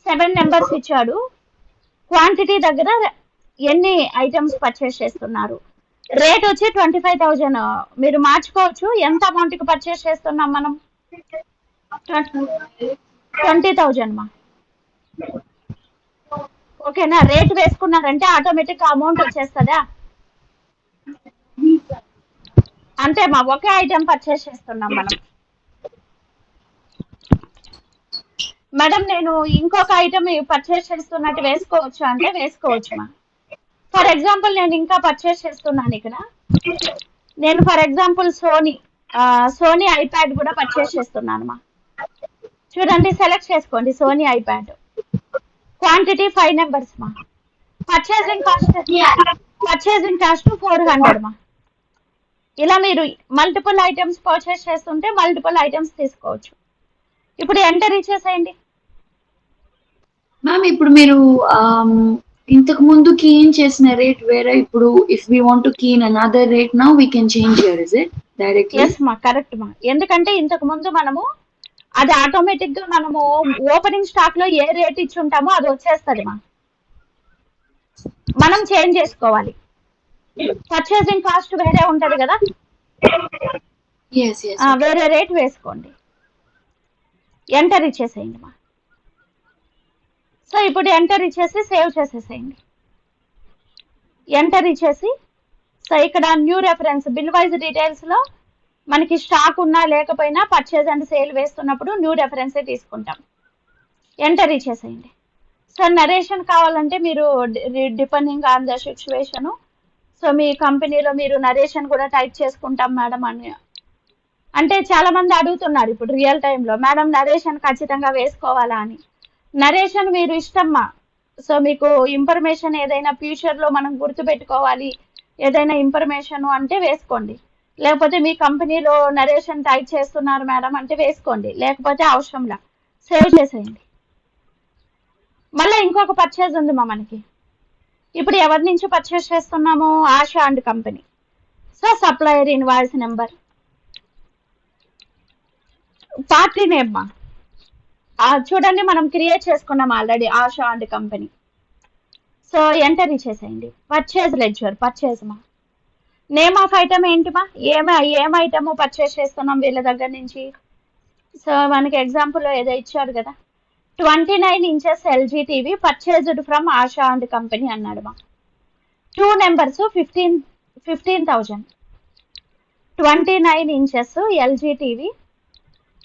7 నెంబర్స్ ఇచ్చాడు. క్వాంటిటీ దగ్గర ఎన్ని ఐటమ్స్ పర్చేస్ చేస్తున్నారు? రేట్ వచ్చి 25,000. మీరు మార్చుకోవచ్చు, ఎంత అమౌంట్ కి పర్చేస్ చేస్తున్నాం మనం? 20,000 మా. ఓకేనా? రేట్ వేసుకున్నారంటే ఆటోమేటిక్ అమౌంట్ వచ్చేస్తుందా? అంతే మా, ఒకే ఐటమ్ పర్చేస్ చేస్తున్నాం మనం. మేడం నేను ఇంకొక ఐటమ్ పర్చేస్ చేస్తున్నట్టు వేసుకోవచ్చు అంటే వేసుకోవచ్చు మా. ఫర్ ఎగ్జాంపుల్ నేను ఇంకా పర్చేస్ చేస్తున్నాను ఇక్కడ. నేను ఫర్ ఎగ్జాంపుల్ సోనీ ఐప్యాడ్ కూడా పర్చేస్ చేస్తున్నాను మా. చూడండి, సెలెక్ట్ చేసుకోండి సోనీ ఐప్యాడ్. క్వాంటిటీ 5 నెంబర్స్ మా. పర్చేసింగ్ కాస్ట్ 400 మా. ఇలా మీరు మల్టిపుల్ ఐటమ్స్ పర్చేస్ చేస్తుంటే మల్టిపుల్ ఐటమ్స్ తీసుకోవచ్చు. ఇప్పుడు ఎంటర్ ఇచ్చేసేయండి. మ్యామ్ ఇప్పుడు మీరు ఇంతకు ముందు కీన్ చేసిన రేట్ వేరే, ఇప్పుడు if we want to keen another rate now we can change here, is it directly? Yes మా, కరెక్ట్ మా. ఎందుకంటే ఇంతకు ముందు మనము అది ఆటోమేటిక్ గా మనము ఓపెనింగ్ స్టాక్ లో ఏ రేట్ ఇచ్చి ఉంటామో అది వచ్చేస్తుంది మా. మనం చేంజ్ చేసుకోవాలి. పర్చేసింగ్ కాస్ట్ వేరే ఉంటది కదా, వేరే రేట్ వేసుకోండి. ఎంటర్ ఇచ్చేసేయండి మా. సో ఇప్పుడు ఎంటర్ ఇచ్చేసి సేవ్ చేసేసేయండి. ఎంటర్ ఇచ్చేసి సో ఇక్కడ new reference bill wise details లో మనకి స్టాక్ ఉన్నా లేకపోయినా పర్చేజ్ అండ్ సేల్ వేస్తున్నప్పుడు న్యూ రెఫరెన్సే తీసుకుంటాం. ఎంటర్ ఇచ్చేసేయండి. సో నరేషన్ కావాలంటే మీరు depending on the situation, so మీ కంపెనీలో మీరు నరేషన్ కూడా టైప్ చేసుకుంటాం మేడం అని అంటే చాలా మంది అడుగుతున్నారు ఇప్పుడు రియల్ టైంలో, మేడం నరేషన్ ఖచ్చితంగా వేసుకోవాలా అని. నరేషన్ మీరు ఇష్టమ్మా. సో మీకు ఇన్ఫర్మేషన్ ఏదైనా ఫ్యూచర్లో మనం గుర్తుపెట్టుకోవాలి ఏదైనా ఇన్ఫర్మేషన్ అంటే వేసుకోండి. లేకపోతే మీ కంపెనీలో నరేషన్ టైప్ చేస్తున్నారు మేడం అంటే వేసుకోండి, లేకపోతే అవసరంలా సేవ్ చేసేయండి. మళ్ళీ ఇంకొక పర్చేజ్ ఉంది మా మనకి. ఇప్పుడు ఎవరి నుంచి పర్చేస్ చేస్తున్నాము? ASHA and company. So supplier invoice number, party name మా. చూడండి మనం క్రియేట్ చేసుకున్నాం already, ASHA and company. So enter ఇచ్చేసేయండి. పర్చేజ్ లెడ్జర్, పర్చేజ్ మా. నేమ్ ఆఫ్ ఐటమ్ ఏంటి మా? ఏం ఐటమ్ పర్చేస్ చేస్తున్నాం వీళ్ళ దగ్గర నుంచి? సో మనకి ఎగ్జాంపుల్ ఏదో ఇచ్చాడు కదా, 29 inches LG TV purchased from ASHA and company అన్నాడు మా. 2 numbers 15,000. 29 inches LG TV,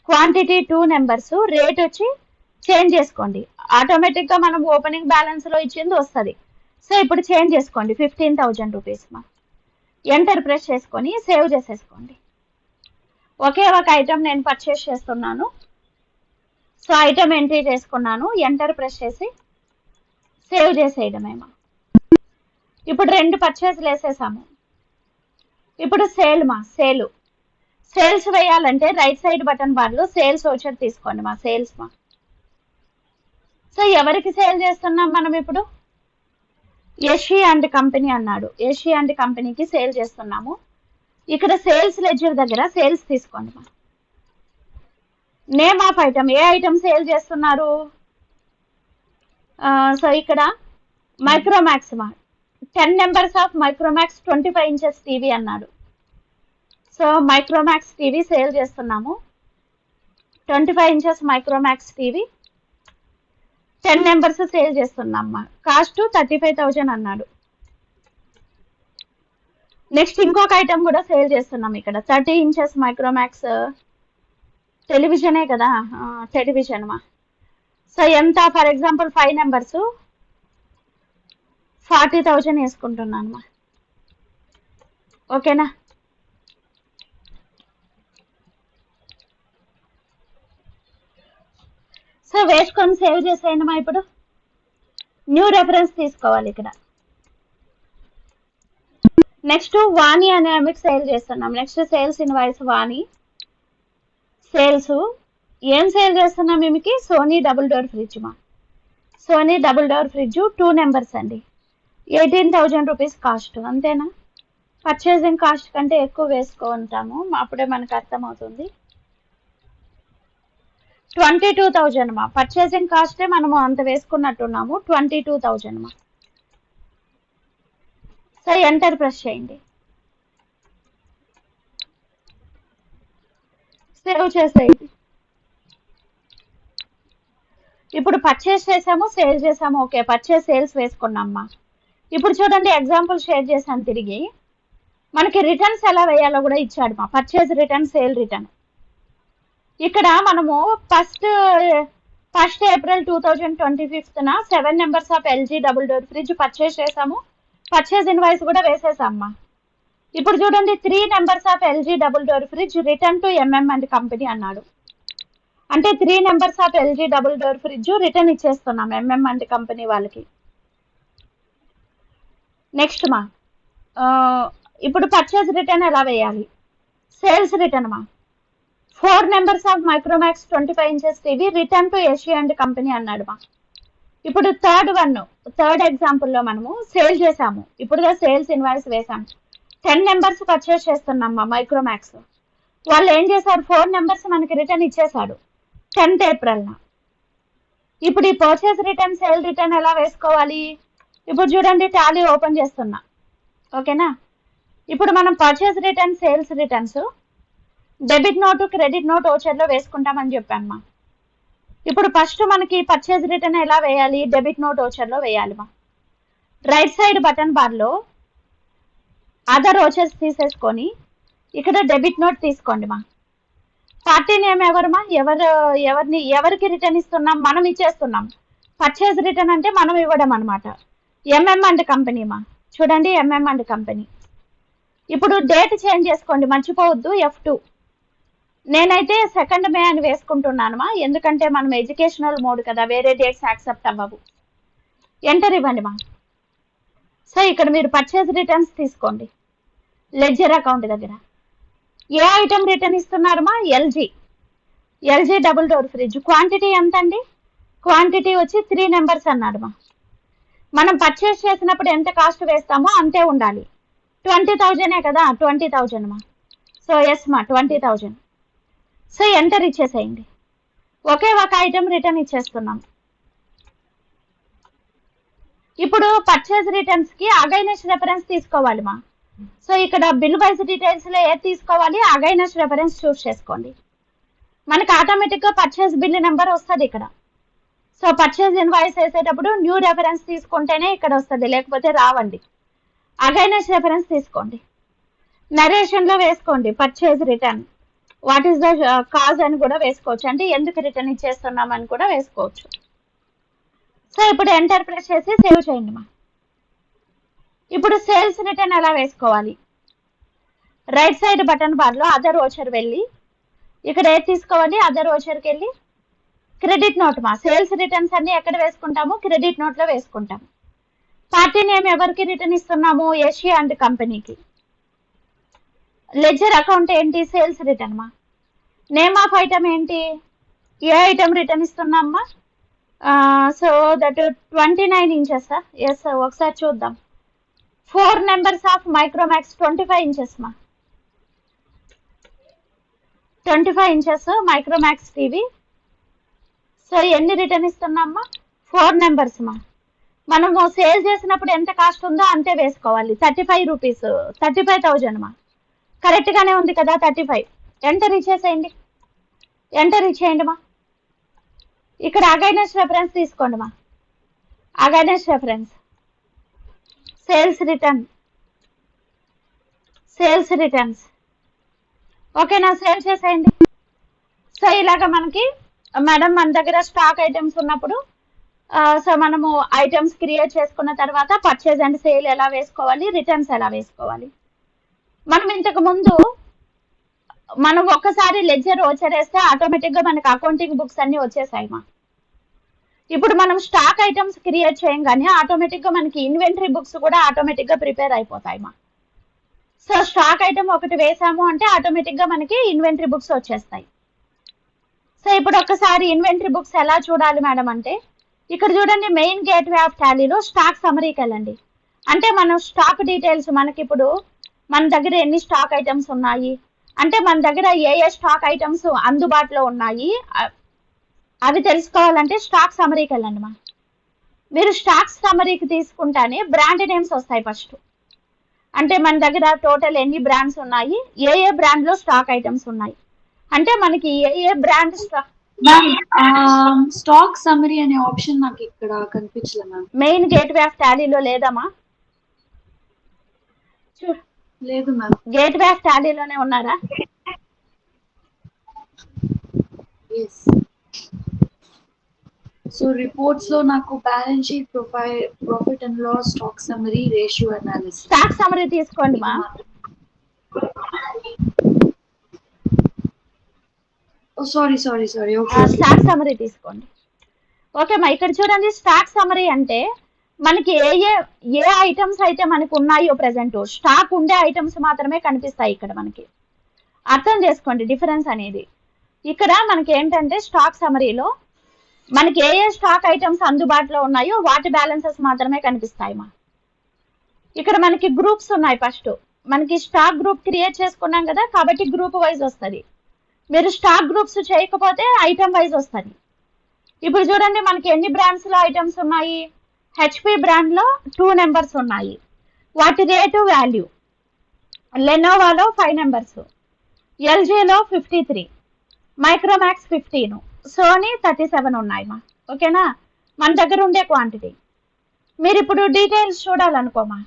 quantity 2 numbers, rate వచ్చి చేంజ్ చేసుకోండి. ఆటోమేటిక్ గా మనం ఓపెనింగ్ బ్యాలెన్స్ లో ఇచ్చింది వస్తుంది. సో ఇప్పుడు చేంజ్ చేసుకోండి 15,000 రూపీస్ మా. ఎంటర్ ప్రెస్ చేసుకొని సేవ్ చేసేసుకోండి. ఒకే ఒక ఐటమ్ నేను పర్చేస్ చేస్తున్నాను. సో ఐటమ్ ఎంట్రీ చేసుకున్నాను, ఎంటర్ ప్రెస్ చేసి సేవ్ చేసేయడమేమో. ఇప్పుడు 2 పర్చేస్లు వేసేసాము. ఇప్పుడు సేల్ మా. సేల్స్ వేయాలంటే రైట్ సైడ్ బటన్ బార్ లో సేల్స్ వచ్చేది తీసుకోండి మా. సేల్స్ మా. సో ఎవరికి సేల్ చేస్తున్నాం మనం ఇప్పుడు? యషి అండ్ కంపెనీ అన్నాడు. యషి అండ్ కంపెనీకి సేల్ చేస్తున్నాము. ఇక్కడ సేల్స్ లెడ్జర్ దగ్గర సేల్స్ తీసుకోండి మా. నేమ్ ఆఫ్ ఐటమ్, ఏ ఐటమ్ సేల్ చేస్తున్నారు? సో ఇక్కడ మైక్రోమాక్స్ మా, 10 numbers of Micromax 25 inches TV అన్నాడు. సో మైక్రోమాక్స్ టీవీ సేల్ చేస్తున్నాము. 25 inches Micromax TV 10 numbers sale చేస్తున్నామ్మా. కాస్ట్ 35,000 అన్నాడు. నెక్స్ట్ ఇంకొక ఐటమ్ కూడా సేల్ చేస్తున్నాం ఇక్కడ. 30 ఇంచెస్ మైక్రోమాక్స్ టెలివిజనే కదా, టెలివిజన్ మా. సో ఎంత? ఫర్ ఎగ్జాంపుల్ 5 నెంబర్స్ 40,000 వేసుకుంటున్నాను మా. ఓకేనా? సో వేసుకొని సేవ్ చేసేయండి మా. ఇప్పుడు న్యూ రెఫరెన్స్ తీసుకోవాలి ఇక్కడ. నెక్స్ట్ వాణి అనే ఆమెకు సేల్ చేస్తున్నాం. Next sales invoice Vani. Sales ఏం సేల్ చేస్తున్నాం ఈమెకి? సోనీ డబుల్ డోర్ ఫ్రిడ్జ్ మా. Sony double door fridge 2 numbers అండి. 18,000 రూపీస్ కాస్ట్. అంతేనా? పర్చేసింగ్ కాస్ట్ కంటే ఎక్కువ వేసుకుంటాము, అప్పుడే మనకు అర్థమవుతుంది. 22,000 మా. పర్చేసింగ్ కాస్టే మనము అంత వేసుకున్నట్టున్నాము, 22,000 మా. సో ఎంటర్ ప్రెస్ చేయండి. సేవ్ చేసేయండి. ఇప్పుడు పర్చేస్ చేసాము, సేల్ చేసాము. ఓకే, పర్చేస్ సేల్స్ వేసుకున్నామ్మా. ఇప్పుడు చూడండి, ఎగ్జాంపుల్ షేర్ చేశాను తిరిగి. మనకి రిటర్న్స్ ఎలా వేయాలో కూడా ఇచ్చాడు మా. Purchase return, sale return. ఇక్కడ మనము ఫస్ట్ ఏప్రిల్ 2025న 7 numbers of LG double door fridge purchase చేసాము. పర్చేస్ ఇన్వాయిస్ కూడా వేసేసామ్మా. ఇప్పుడు చూడండి, 3 numbers of LG double door fridge return to MM and company అన్నాడు. అంటే 3 numbers of LG double door fridge return ఇచ్చేస్తున్నాం ఎంఎం అండ్ కంపెనీ వాళ్ళకి. నెక్స్ట్ మా, ఇప్పుడు పర్చేస్ రిటర్న్ ఎలా వేయాలి? సేల్స్ రిటర్న్ మా. 4 numbers of Micromax 25 inches TV return to Yashi and company అన్నాడు మా. ఇప్పుడు థర్డ్ ఎగ్జాంపుల్లో మనము సేల్ చేసాము. ఇప్పుడుగా సేల్స్ ఇన్వాయిస్ వేసాము. 10 నెంబర్స్ పర్చేస్ చేస్తున్నాం మా మైక్రోమాక్స్. వాళ్ళు ఏం చేశారు? 4 నెంబర్స్ మనకి రిటర్న్ ఇచ్చేశాడు 10th ఏప్రిల్న. ఇప్పుడు ఈ పర్చేస్ రిటర్న్, సేల్ రిటర్న్ ఎలా వేసుకోవాలి? ఇప్పుడు చూడండి, టాలీ ఓపెన్ చేస్తున్నా. ఓకేనా? ఇప్పుడు మనం purchase return, sales returns debit note, credit note ఓచర్లో వేసుకుంటామని చెప్పామ్మా. ఇప్పుడు ఫస్ట్ మనకి పర్చేస్ రిటర్న్ ఎలా వేయాలి? డెబిట్ నోట్ ఓచర్లో వేయాలి మా. రైట్ సైడ్ బటన్ బార్లో అదర్ ఓచర్స్ తీసేసుకొని ఇక్కడ డెబిట్ నోట్ తీసుకోండి మా. పార్టీ నేమ్ ఎవరమ్మా? ఎవరికి రిటర్న్ ఇస్తున్నాం? మనం ఇచ్చేస్తున్నాం. పర్చేస్ రిటర్న్ అంటే మనం ఇవ్వడం అనమాట. ఎంఎం అండ్ కంపెనీ మా. చూడండి, ఎంఎం అండ్ కంపెనీ. ఇప్పుడు డేట్ చేంజ్ చేసుకోండి, మర్చిపోవద్దు. F2. నేనైతే 2nd మే అని వేసుకుంటున్నాను మా, ఎందుకంటే మనం ఎడ్యుకేషనల్ మోడ్ కదా, వేరే డేట్స్ యాక్సెప్ట్ అవ్వవు. ఎంటర్ ఇవ్వండి మా. సో ఇక్కడ మీరు పర్చేస్ రిటర్న్స్ తీసుకోండి లెడ్జర్ అకౌంట్ దగ్గర. ఏ ఐటమ్ రిటర్న్ ఇస్తున్నారు మా? LG double door fridge. Quantity ఎంత అండి? క్వాంటిటీ వచ్చి 3 నెంబర్స్ అన్నాడు మా. మనం పర్చేస్ చేసినప్పుడు ఎంత కాస్ట్ వేస్తామో అంతే ఉండాలి. 20,000 కదా, 20,000 మా. సో ఎస్ మా, 20,000. సో ఎంటర్ ఇచ్చేసేయండి. ఒకే ఒక ఐటమ్ రిటర్న్ ఇచ్చేస్తున్నాం. ఇప్పుడు పర్చేస్ రిటర్న్స్ కి అగైనెస్ట్ రెఫరెన్స్ తీసుకోవాలి మా. సో ఇక్కడ బిల్ వైజ్ డీటెయిల్స్ లో ఏది తీసుకోవాలి? అగైనెస్ట్ రెఫరెన్స్ చూస్ చేసుకోండి. మనకి ఆటోమేటిక్ గా పర్చేస్ బిల్ నెంబర్ వస్తుంది ఇక్కడ. సో పర్చేస్ ఇన్వాయిస్ వేసేటప్పుడు న్యూ రెఫరెన్స్ తీసుకుంటేనే ఇక్కడ వస్తుంది, లేకపోతే రావండి. అగైనెస్ట్ రెఫరెన్స్ తీసుకోండి. నరేషన్ లో వేసుకోండి purchase return, what is the cause అని కూడా వేసుకోవచ్చు. అంటే ఎందుకు రిటర్న్ ఇచ్చేస్తున్నాం అని కూడా వేసుకోవచ్చు. సో ఇప్పుడు ఎంటర్ ప్రెస్ చేసి సేవ్ చేయండి మా. ఇప్పుడు సేల్స్ రిటర్న్ ఎలా వేసుకోవాలి? రైట్ సైడ్ బటన్ బార్లో అదర్ ఓచర్ వెళ్ళి ఇక్కడ ఏది తీసుకోవాలి? అదర్ ఓచర్కి వెళ్ళి క్రెడిట్ నోట్ మా. సేల్స్ రిటర్న్స్ అన్ని ఎక్కడ వేసుకుంటాము? క్రెడిట్ నోట్లో వేసుకుంటాము. పార్టీ నేమ్ ఎవరికి రిటర్న్ ఇస్తున్నాము? యషి అండ్ కంపెనీకి. లెడ్జర్ అకౌంట్ ఏంటి? సేల్స్ రిటర్న్ మా. నేమ్ ఆఫ్ ఐటమ్ ఏంటి? ఏ ఐటమ్ రిటర్న్ ఇస్తున్నామ్మా? So that 29 inches. ఎస్, ఒకసారి చూద్దాం. 4 నెంబర్స్ ఆఫ్ మైక్రోమాక్స్ 25 ఇంచెస్ మా. 25 ఇంచెస్ మైక్రోమాక్స్ టీవీ. సో ఎన్ని రిటర్న్ ఇస్తున్నామ్మా? 4 నెంబర్స్ మా. మనము సేల్ చేసినప్పుడు ఎంత కాస్ట్ ఉందో అంతే వేసుకోవాలి. 35 రూపీస్, 35,000 మా. కరెక్ట్గానే ఉంది కదా? 35. ఎంటర్ ఇచ్చేసేయండి, ఎంటర్ ఇచ్చేయండి మా. ఇక్కడ అగైనెస్ట్ రెఫరెన్స్ తీసుకోండి మా. Against reference sales return, sales returns. ఓకేనా? సేల్ చేసేయండి. సో ఇలాగ మనకి మేడం మన దగ్గర స్టాక్ ఐటమ్స్ ఉన్నప్పుడు సో మనము ఐటమ్స్ క్రియేట్ చేసుకున్న తర్వాత పర్చేజ్ అండ్ సేల్ ఎలా వేసుకోవాలి, రిటర్న్స్ ఎలా వేసుకోవాలి. మనం ఇంతకు ముందు మనం ఒక్కసారి లెడ్జర్ వచ్చేస్తే ఆటోమేటిక్గా మనకి అకౌంటింగ్ బుక్స్ అన్ని వచ్చేసాయి మా. ఇప్పుడు మనం స్టాక్ ఐటమ్స్ క్రియేట్ చేయగానే ఆటోమేటిక్గా మనకి ఇన్వెంటరీ బుక్స్ కూడా ఆటోమేటిక్గా ప్రిపేర్ అయిపోతాయి మా. సో స్టాక్ ఐటమ్ ఒకటి వేసాము అంటే ఆటోమేటిక్గా మనకి ఇన్వెంటరీ బుక్స్ వచ్చేస్తాయి. సో ఇప్పుడు ఒకసారి ఇన్వెంటరీ బుక్స్ ఎలా చూడాలి మేడం అంటే, ఇక్కడ చూడండి మెయిన్ గేట్వే ఆఫ్ టాలీలో స్టాక్ సమరీకి వెళ్ళండి. అంటే మనం స్టాక్ డీటెయిల్స్, మనకి ఇప్పుడు మన దగ్గర ఎన్ని స్టాక్ ఐటమ్స్ ఉన్నాయి, అంటే మన దగ్గర ఏ ఏ స్టాక్ ఐటమ్స్ అందుబాటులో ఉన్నాయి అవి తెలుసుకోవాలంటే స్టాక్ సమరీకి వెళ్ళండి మా. మీరు స్టాక్ సమరీకి తీసుకుంటానే బ్రాండ్ నేమ్స్ వస్తాయి ఫస్ట్. అంటే మన దగ్గర టోటల్ ఎన్ని బ్రాండ్స్ ఉన్నాయి, ఏ ఏ బ్రాండ్లో స్టాక్ ఐటమ్స్ ఉన్నాయి, అంటే మనకి ఏ ఏ బ్రాండ్ స్టాక్ సమరీ అనే ఆప్షన్ నాకు ఇక్కడ కనిపించలే మ్యామ్. మెయిన్ గేట్వే ఆఫ్ టాలీలో లేదమ్మా? లేదు మ్యామ్. గేట్వే ఆఫ్ టాలీలోనే ఉన్నారా? ఎస్. సో రిపోర్ట్స్ లో నాకు balance sheet, profile, profit and loss, stock summary, ratio analysis. Stock summary తీసుకోండి మా. సారీ. స్టాక్ సమరీ తీసుకోండి. ఓకే మా. ఇక్కడ చూడండి స్టాక్ సమరీ అంటే మనకి ఏ ఐటమ్స్ అయితే మనకు ఉన్నాయో ప్రెసెంట్ స్టాక్ ఉండే ఐటమ్స్ మాత్రమే కనిపిస్తాయి ఇక్కడ మనకి. అర్థం చేసుకోండి డిఫరెన్స్ అనేది. ఇక్కడ మనకి ఏంటంటే స్టాక్ సమరీలో మనకి ఏ స్టాక్ ఐటమ్స్ అందుబాటులో ఉన్నాయో వాటి బ్యాలెన్సెస్ మాత్రమే కనిపిస్తాయి మా. ఇక్కడ మనకి గ్రూప్స్ ఉన్నాయి. ఫస్ట్ మనకి స్టాక్ గ్రూప్ క్రియేట్ చేసుకున్నాం కదా, కాబట్టి గ్రూప్ వైజ్ వస్తుంది. మీరు స్టాక్ గ్రూప్స్ చేయకపోతే ఐటమ్ వైజ్ వస్తుంది. ఇప్పుడు చూడండి మనకి ఎన్ని బ్రాండ్స్లో ఐటమ్స్ ఉన్నాయి. హెచ్పి బ్రాండ్లో 2 నెంబర్స్ ఉన్నాయి, వాటి రేటు వాల్యూ. లెనోవాలో 5 నెంబర్స్, ఎల్జీలో 53, మైక్రోమాక్స్ 15, సోనీ 37 ఉన్నాయి మా. ఓకేనా? మన దగ్గర ఉండే క్వాంటిటీ. మీరు ఇప్పుడు డీటెయిల్స్ చూడాలనుకోమా,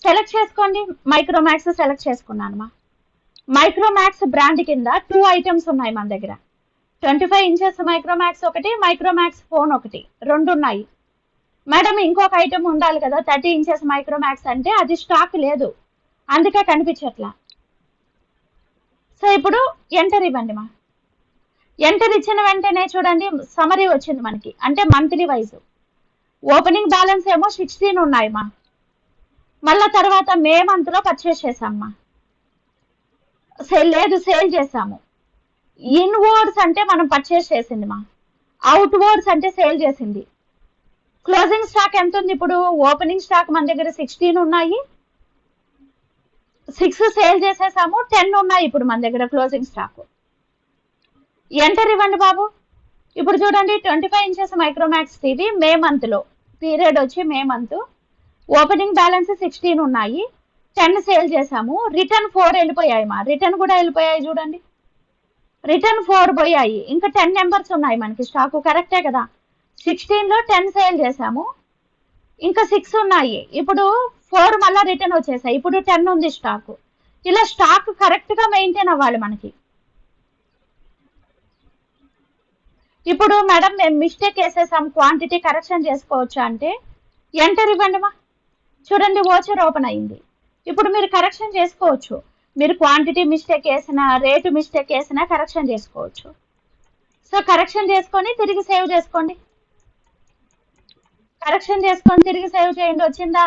సెలెక్ట్ చేసుకోండి. మైక్రోమాక్స్ సెలెక్ట్ చేసుకున్నాను మా. మైక్రోమాక్స్ బ్రాండ్ కింద 2 ఐటమ్స్ ఉన్నాయి మన దగ్గర. 25 ఇంచెస్ మైక్రోమాక్స్ ఒకటి, మైక్రోమాక్స్ ఫోన్ ఒకటి, 2 ఉన్నాయి మేడం. ఇంకొక ఐటమ్ ఉండాలి కదా 30 ఇంచెస్ మైక్రోమాక్స్, అంటే అది స్టాక్ లేదు, అందుకే కనిపించట్లా. సో ఇప్పుడు ఎంటర్ ఇవ్వండి మా. ఎంటర్ ఇచ్చిన వెంటనే చూడండి సమరీ వచ్చింది మనకి, అంటే మంత్లీ వైజ్. ఓపెనింగ్ బ్యాలెన్స్ ఏమో 16 ఉన్నాయి మా. మళ్ళా తర్వాత మే మంత్లో పర్చేస్ చేసామ్మా. సేల్ చేసాము. ఇన్వర్డ్స్ అంటే మనం పర్చేస్ చేసింది మా. అవుట్ వర్డ్స్ అంటే సేల్ చేసింది. క్లోజింగ్ స్టాక్ ఎంత ఉంది ఇప్పుడు? ఓపెనింగ్ స్టాక్ మన దగ్గర 16 ఉన్నాయి, 6 సేల్ చేసేసాము, 10 ఉన్నాయి ఇప్పుడు మన దగ్గర క్లోజింగ్ స్టాక్. ఎంటర్ ఇవ్వండి బాబు. ఇప్పుడు చూడండి 25 ఇంచెస్ మైక్రోమాక్స్ టీవీ మే మంత్లో, పీరియడ్ వచ్చి మే మంత్, ఓపెనింగ్ బ్యాలెన్స్ 16 ఉన్నాయి, 10 సేల్ చేసాము, రిటర్న్ 4 వెళ్ళిపోయాయి మా. రిటర్న్ కూడా వెళ్ళిపోయాయి చూడండి, రిటర్న్ 4 పోయాయి. ఇంకా 10 నెంబర్స్ ఉన్నాయి మనకి స్టాకు, కరెక్టే కదా? 16లో 10 సేల్ చేసాము, ఇంకా 6 ఉన్నాయి. ఇప్పుడు 4 మళ్ళీ రిటర్న్ వచ్చేసాయి, ఇప్పుడు 10 ఉంది స్టాకు. ఇలా స్టాక్ కరెక్ట్గా మెయింటైన్ అవ్వాలి మనకి. ఇప్పుడు మేడం మేము మిస్టేక్ వేసేసాం, క్వాంటిటీ కరెక్షన్ చేసుకోవచ్చా అంటే ఎంటర్ ఇవ్వండి మా. చూడండి వోచర్ ఓపెన్ అయింది. ఇప్పుడు మీరు కరెక్షన్ చేసుకోవచ్చు. మీరు క్వాంటిటీ మిస్టేక్ వేసినా, రేటు మిస్టేక్ వేసినా కరెక్షన్ చేసుకోవచ్చు. సో కరెక్షన్ చేసుకొని తిరిగి సేవ్ చేసుకోండి. కరెక్షన్ చేసుకొని తిరిగి సేవ్ చేయండి. వచ్చిందా?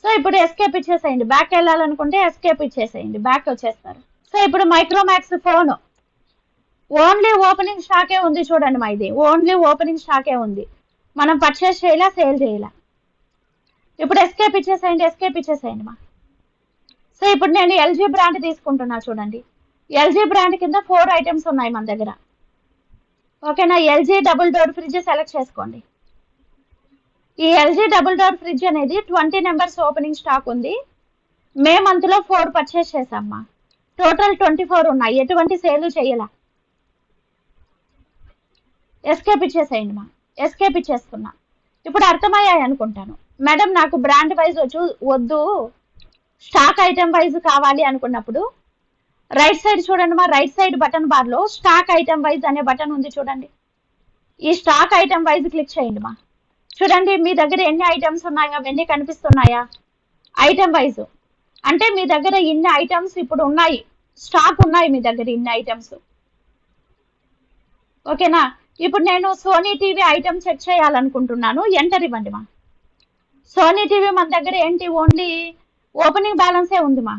సో ఇప్పుడు ఎస్కేప్ ఇచ్చేసేయండి. బ్యాక్ వెళ్ళాలనుకుంటే ఎస్కేప్ ఇచ్చేసేయండి, బ్యాక్ వచ్చేస్తారు. సో ఇప్పుడు మైక్రోమాక్స్ ఫోన్ ఓన్లీ ఓపెనింగ్ స్టాకే ఉంది చూడండి మా, ఇది ఓన్లీ ఓపెనింగ్ స్టాకే ఉంది, మనం పర్చేస్ చేయాలా సేల్ చేయాలా. ఇప్పుడు ఎస్కేప్ ఇచ్చేసేయండి మా. సో ఇప్పుడు నేను ఎల్జీ బ్రాండ్ తీసుకుంటున్నా చూడండి, ఎల్జీ బ్రాండ్ కింద 4 ఐటమ్స్ ఉన్నాయి మన దగ్గర. ఓకేనా, LG double door fridge select చేసుకోండి. ఈ ఎల్జీ డబుల్ డోర్ ఫ్రిడ్జ్ అనేది 20 నెంబర్స్ ఓపెనింగ్ స్టాక్ ఉంది. మే మంత్లో 4 పర్చేస్ చేసామ్మా, టోటల్ 24 ఉన్నాయి, ఎటువంటి సేల్ చేయాల. ఎస్కేప్ ఇచ్చేసేయండి మా, ఎస్కేప్ ఇచ్చేస్తున్నా. ఇప్పుడు అర్థమయ్యాయి అనుకుంటాను. మేడం నాకు బ్రాండ్ వైజ్ వద్దు, స్టాక్ ఐటమ్ వైజ్ కావాలి అనుకున్నప్పుడు రైట్ సైడ్ చూడండి మా, రైట్ సైడ్ బటన్ బార్ లో స్టాక్ ఐటమ్ వైజ్ అనే బటన్ ఉంది చూడండి. ఈ స్టాక్ ఐటమ్ వైజ్ క్లిక్ చేయండి మా. చూడండి మీ దగ్గర ఎన్ని ఐటమ్స్ ఉన్నాయో అవన్నీ కనిపిస్తున్నాయా, ఐటమ్ వైజ్. అంటే మీ దగ్గర ఇన్ని ఐటమ్స్ ఇప్పుడు ఉన్నాయి, స్టాక్ ఉన్నాయి మీ దగ్గర ఇన్ని ఐటమ్స్. ఓకేనా, ఇప్పుడు నేను సోనీ టీవీ ఐటమ్ చెక్ చేయాలనుకుంటున్నాను, ఎంటర్ ఇవ్వండి మా. సోనీ టీవీ మన దగ్గర ఏంటి, ఓన్లీ ఓపెనింగ్ బ్యాలెన్సే ఉంది మా,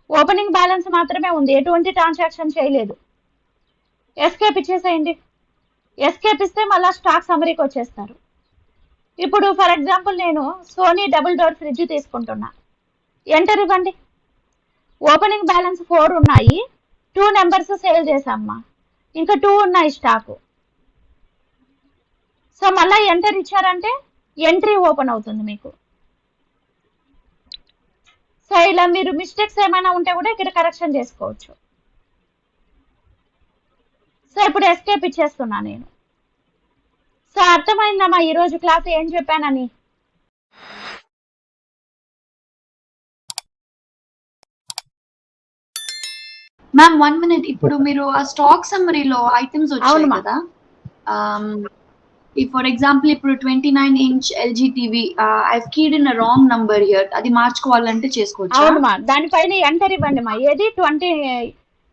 ఓపెనింగ్ బ్యాలెన్స్ మాత్రమే ఉంది, ఎటువంటి ట్రాన్సాక్షన్ చేయలేదు. ఎస్కేప్ ఇచ్చేసేయండి. ఎస్కేప్ ఇస్తే మళ్ళీ స్టాక్ సమరీకి వచ్చేస్తారు. ఇప్పుడు ఫర్ ఎగ్జాంపుల్ నేను సోనీ డబుల్ డోర్ ఫ్రిడ్జ్ తీసుకుంటున్నా, ఎంటర్ ఇవ్వండి. ఓపెనింగ్ బ్యాలెన్స్ 4 ఉన్నాయి, 2 నెంబర్స్ సేల్ చేసామ్మా, ఇంకా 2 ఉన్నాయి స్టాకు. సో మళ్ళీ ఎంటర్ ఇచ్చారంటే ఎంట్రీ ఓపెన్ అవుతుంది మీకు. సో ఇలా మీరు మిస్టేక్స్ ఏమైనా ఉంటే కూడా ఇక్కడ కరెక్షన్ చేసుకోవచ్చు. సో ఇప్పుడు ఎస్కేప్ ఇచ్చేస్తున్నా నేను. సో అర్థమైందమ్మా ఈరోజు క్లాస్ ఏం చెప్పానని. మ్యామ్ 1 minute, ఇప్పుడు మీరు ఆ స్టాక్ సమ్మరీలో ఐటమ్స్ వచ్చాయి కదా, ఫర్ ఎగ్జాంపుల్ ఇప్పుడు 29 inch LG TV, I keyed in wrong number here, అది మార్చుకోవాలంటే చేసుకోవచ్చు. అవునమ్మా, దానిపైన ఎంటర్ ఇవ్వండి మా, ఏది 20,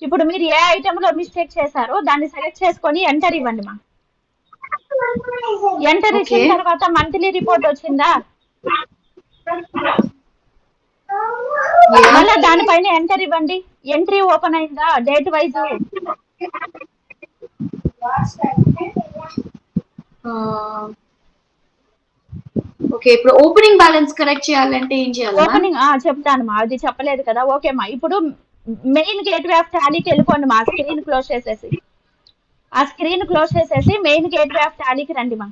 ఇప్పుడు మీరు ఏ ఐటమ్ లో మిస్టేక్ చేశారో దాన్ని సెలెక్ట్ చేసుకొని ఎంటర్ ఇవ్వండి మా. ఎంటర్ ఇచ్చిన తర్వాత మంత్లీ రిపోర్ట్ వచ్చిందా, మళ్ళీ దానిపైన ఎంటర్ ఇవ్వండి, ఎంట్రీ ఓపెన్ అయిందా డేట్ వైజ్. ఓకే, ఇప్పుడు ఓపెనింగ్ బ్యాలెన్స్ కరెక్ట్ చేయాలంటే ఏం చేయాలి? ఓపెనింగ్ చెప్తాను మా, అది చెప్పలేదు కదా. ఓకే మా, ఇప్పుడు మెయిన్ గేట్వే ఆఫ్ టాలీకి వెళ్ళిపోండి మా, స్క్రీన్ క్లోజ్ చేసేసి, ఆ స్క్రీన్ క్లోజ్ చేసేసి మెయిన్ గేట్వే ఆఫ్ టాలీకి రండి మా.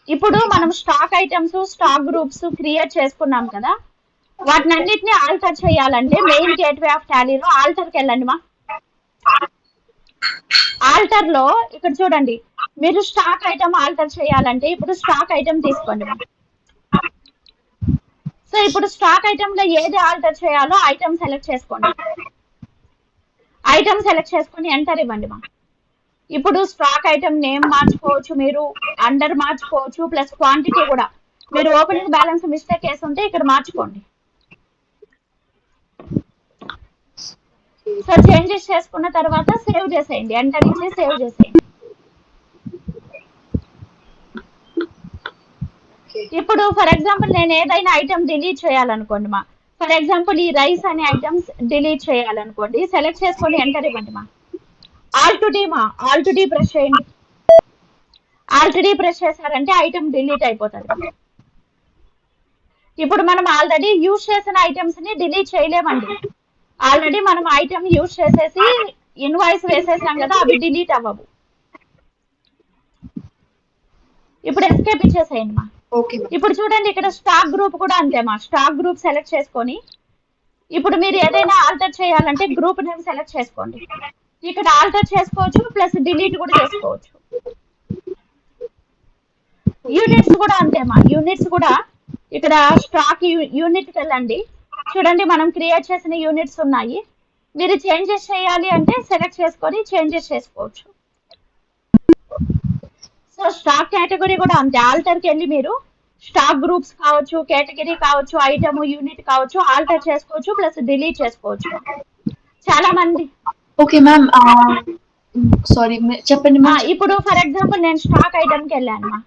ఇప్పుడు మనం stock items stock groups create చేసుకున్నాం కదా, వాటిని అన్నిటిని ఆల్టర్ చేయాలంటే మెయిన్ గేట్వే ఆఫ్ టాలీలో ఆల్టర్కి వెళ్ళండి మా. ఆల్టర్ లో ఇక్కడ చూడండి, మీరు స్టాక్ ఐటమ్ ఆల్టర్ చేయాలంటే ఇప్పుడు స్టాక్ ఐటమ్ తీసుకోండి మా. సో ఇప్పుడు స్టాక్ ఐటమ్ లో ఏది ఆల్టర్ చేయాలో ఐటమ్ సెలెక్ట్ చేసుకోండి, ఐటమ్ సెలెక్ట్ చేసుకొని ఎంటర్ ఇవ్వండి మా. ఇప్పుడు స్టాక్ ఐటమ్ నేమ్ మార్చుకోవచ్చు, మీరు అండర్ మార్చుకోవచ్చు, ప్లస్ క్వాంటిటీ కూడా. మీరు ఓపెనింగ్ బ్యాలెన్స్ మిస్టేక్ వేసి ఉంటే ఇక్కడ మార్చుకోండి. సో చేంజెస్ చేసుకున్న తర్వాత సేవ్ చేసేయండి, ఎంటర్ ఇచ్చి సేవ్ చేసేయండి. ఇప్పుడు ఫర్ ఎగ్జాంపుల్ నేను ఏదైనా ఐటమ్ డిలీట్ చేయాలనుకోండి మా, ఫర్ ఎగ్జాంపుల్ ఈ రైస్ అనే ఐటమ్స్ డిలీట్ చేయాలనుకోండి, సెలెక్ట్ చేసుకొని ఎంటర్ ఇవ్వండి మా. ఆల్ టు డి మా, ఆల్ టు డి ప్రెస్ చేయండి. ఆల్ టు డి ప్రెస్ చేశారంటే ఐటమ్ డిలీట్ అయిపోతుంది. ఇప్పుడు మనం ఆల్రెడీ యూజ్ చేసిన ఐటమ్స్ ని డిలీట్ చేయలేమండి, ఆల్రెడీ మనం ఐటమ్ యూజ్ చేసేసి ఇన్వాయిస్ వేసేసాం కదా, అవి డిలీట్ అవ్వవు. ఇప్పుడు ఎస్కేప్ ఇచ్చేసేయండి మా. ఇప్పుడు చూడండి ఇక్కడ స్టాక్ గ్రూప్ కూడా అంతే మా, స్టాక్ గ్రూప్ సెలెక్ట్ చేసుకొని ఇప్పుడు మీరు ఏదైనా ఆల్టర్ చేయాలంటే గ్రూప్ నేమ్ సెలెక్ట్ చేసుకోండి. ఇక్కడ ఆల్టర్ చేసుకోవచ్చు, ప్లస్ డిలీట్ కూడా చేసుకోవచ్చు. యూనిట్స్ కూడా అంతే మా, యూనిట్స్ కూడా ఇక్కడ స్టాక్ యూనిట్కి వెళ్ళండి, చూడండి మనం క్రియేట్ చేసిన యూనిట్స్ ఉన్నాయి. మీరు చేంజెస్ చేయాలి అంటే సెలెక్ట్ చేసుకొని చేంజెస్ చేసుకోవచ్చు. సో స్టాక్ కేటగిరీ కూడా అంతే, ఆల్టర్కి వెళ్ళి మీరు స్టాక్ గ్రూప్స్ కావచ్చు, కేటగిరీ కావచ్చు, ఐటమ్ యూనిట్ కావచ్చు, ఆల్టర్ చేసుకోవచ్చు, ప్లస్ డిలీట్ చేసుకోవచ్చు. చాలా మంది. ఓకే మ్యామ్, సారీ చెప్పండి మా. ఇప్పుడు ఫర్ ఎగ్జాంపుల్ నేను స్టాక్ ఐటమ్కి వెళ్ళాను మా,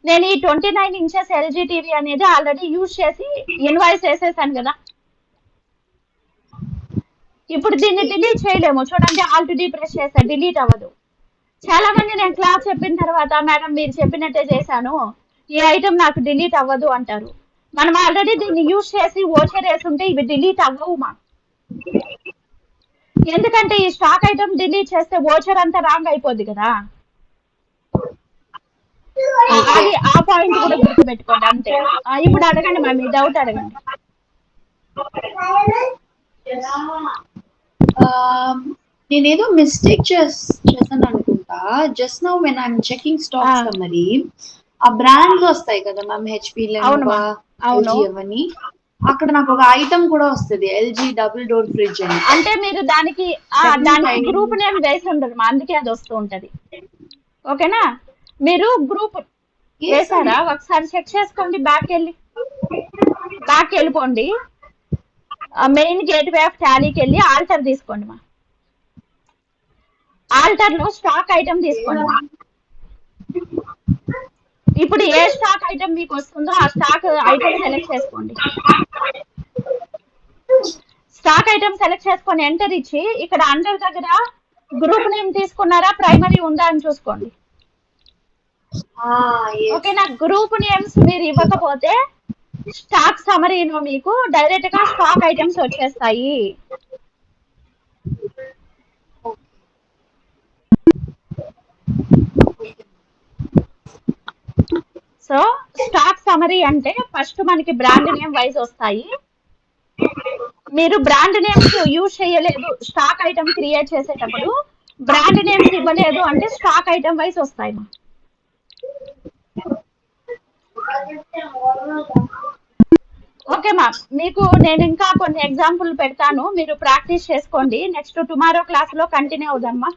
నేను ఈ 29 inches LG టీవీ అనేది ఆల్రెడీ యూజ్ చేసి ఇన్వాయిస్ వేసేసాను కదా. ఇప్పుడు దీన్ని డిలీట్ చేయలేము. చూడండి, ఆల్ట్ డి ప్రెస్ చేస్తే డిలీట్ అవ్వదు. చాలా మంది నేను క్లాస్ చెప్పిన తర్వాత మేడం మీరు చెప్పినట్టే చేశాను, ఈ ఐటమ్ నాకు డిలీట్ అవ్వదు అంటారు. మనం ఆల్రెడీ దీన్ని యూజ్ చేసి ఓచర్ వేసుంటే ఇవి డిలీట్ అవ్వవు మా. ఎందుకంటే ఈ స్టాక్ ఐటమ్ డిలీట్ చేస్తే ఓచర్ అంతా రాంగ్ అయిపోద్ది కదా. అది ఆ పాయింట్ కూడా గుర్తుపెట్టుకోండి అంతే. ఇప్పుడు అడగండి మ్యామ్, మీ డౌట్ అడగండి. నేనేదో మిస్టేక్ చేశాను అనుకుంటా. Just now when I'm checking stock summary, ఆ బ్రాండ్లు వస్తాయి కదా మ్యామ్, హెచ్పి, లెనోవా, ఎల్జీ అవన్నీ. అక్కడ నాకు ఒక ఐటమ్ కూడా వస్తుంది, ఎల్జీ డబుల్ డోర్ ఫ్రిడ్జ్ అని. అంటే మీరు దానికి గ్రూప్ నేమ్ వేసి ఉండదు, అందుకే అది వస్తూ ఉంటది. ఓకేనా, మీరు గ్రూప్ వేసారా ఒకసారి చెక్ చేసుకోండి. బ్యాక్ వెళ్ళిపోండి, మెయిన్ గేట్వే ఆఫ్ టాలీకి వెళ్ళి ఆల్టర్ తీసుకోండి మా. ఆల్టర్ లో స్టాక్ ఐటమ్ తీసుకోండి మా. ఇప్పుడు ఏ స్టాక్ ఐటమ్ మీకు వస్తుందో ఆ స్టాక్ ఐటమ్ సెలెక్ట్ చేసుకోండి. స్టాక్ ఐటమ్ సెలెక్ట్ చేసుకొని ఎంటర్ ఇచ్చి ఇక్కడ అండర్ దగ్గర గ్రూప్ నేమ్ తీసుకున్నారా, ప్రైమరీ ఉందా అని చూసుకోండి. ఓకేనా, గ్రూప్ నేమ్స్ మీరు ఇవ్వకపోతే స్టాక్ సమరీలో మీకు డైరెక్ట్ గా స్టాక్ ఐటమ్స్ వచ్చేస్తాయి. సో స్టాక్ సమరీ అంటే ఫస్ట్ మనకి బ్రాండ్ నేమ్ వైజ్ వస్తాయి. మీరు బ్రాండ్ నేమ్స్ యూజ్ చేయలేదు స్టాక్ ఐటమ్ క్రియేట్ చేసేటప్పుడు, బ్రాండ్ నేమ్స్ ఇవ్వలేదు అంటే స్టాక్ ఐటమ్ వైజ్ వస్తాయి మా. ఓకే మా, మీకు నేను ఇంకా కొన్ని ఎగ్జాంపుల్ పెడతాను, మీరు ప్రాక్టీస్ చేసుకోండి. నెక్స్ట్ టుమారో క్లాస్ లో కంటిన్యూ అవుదామా.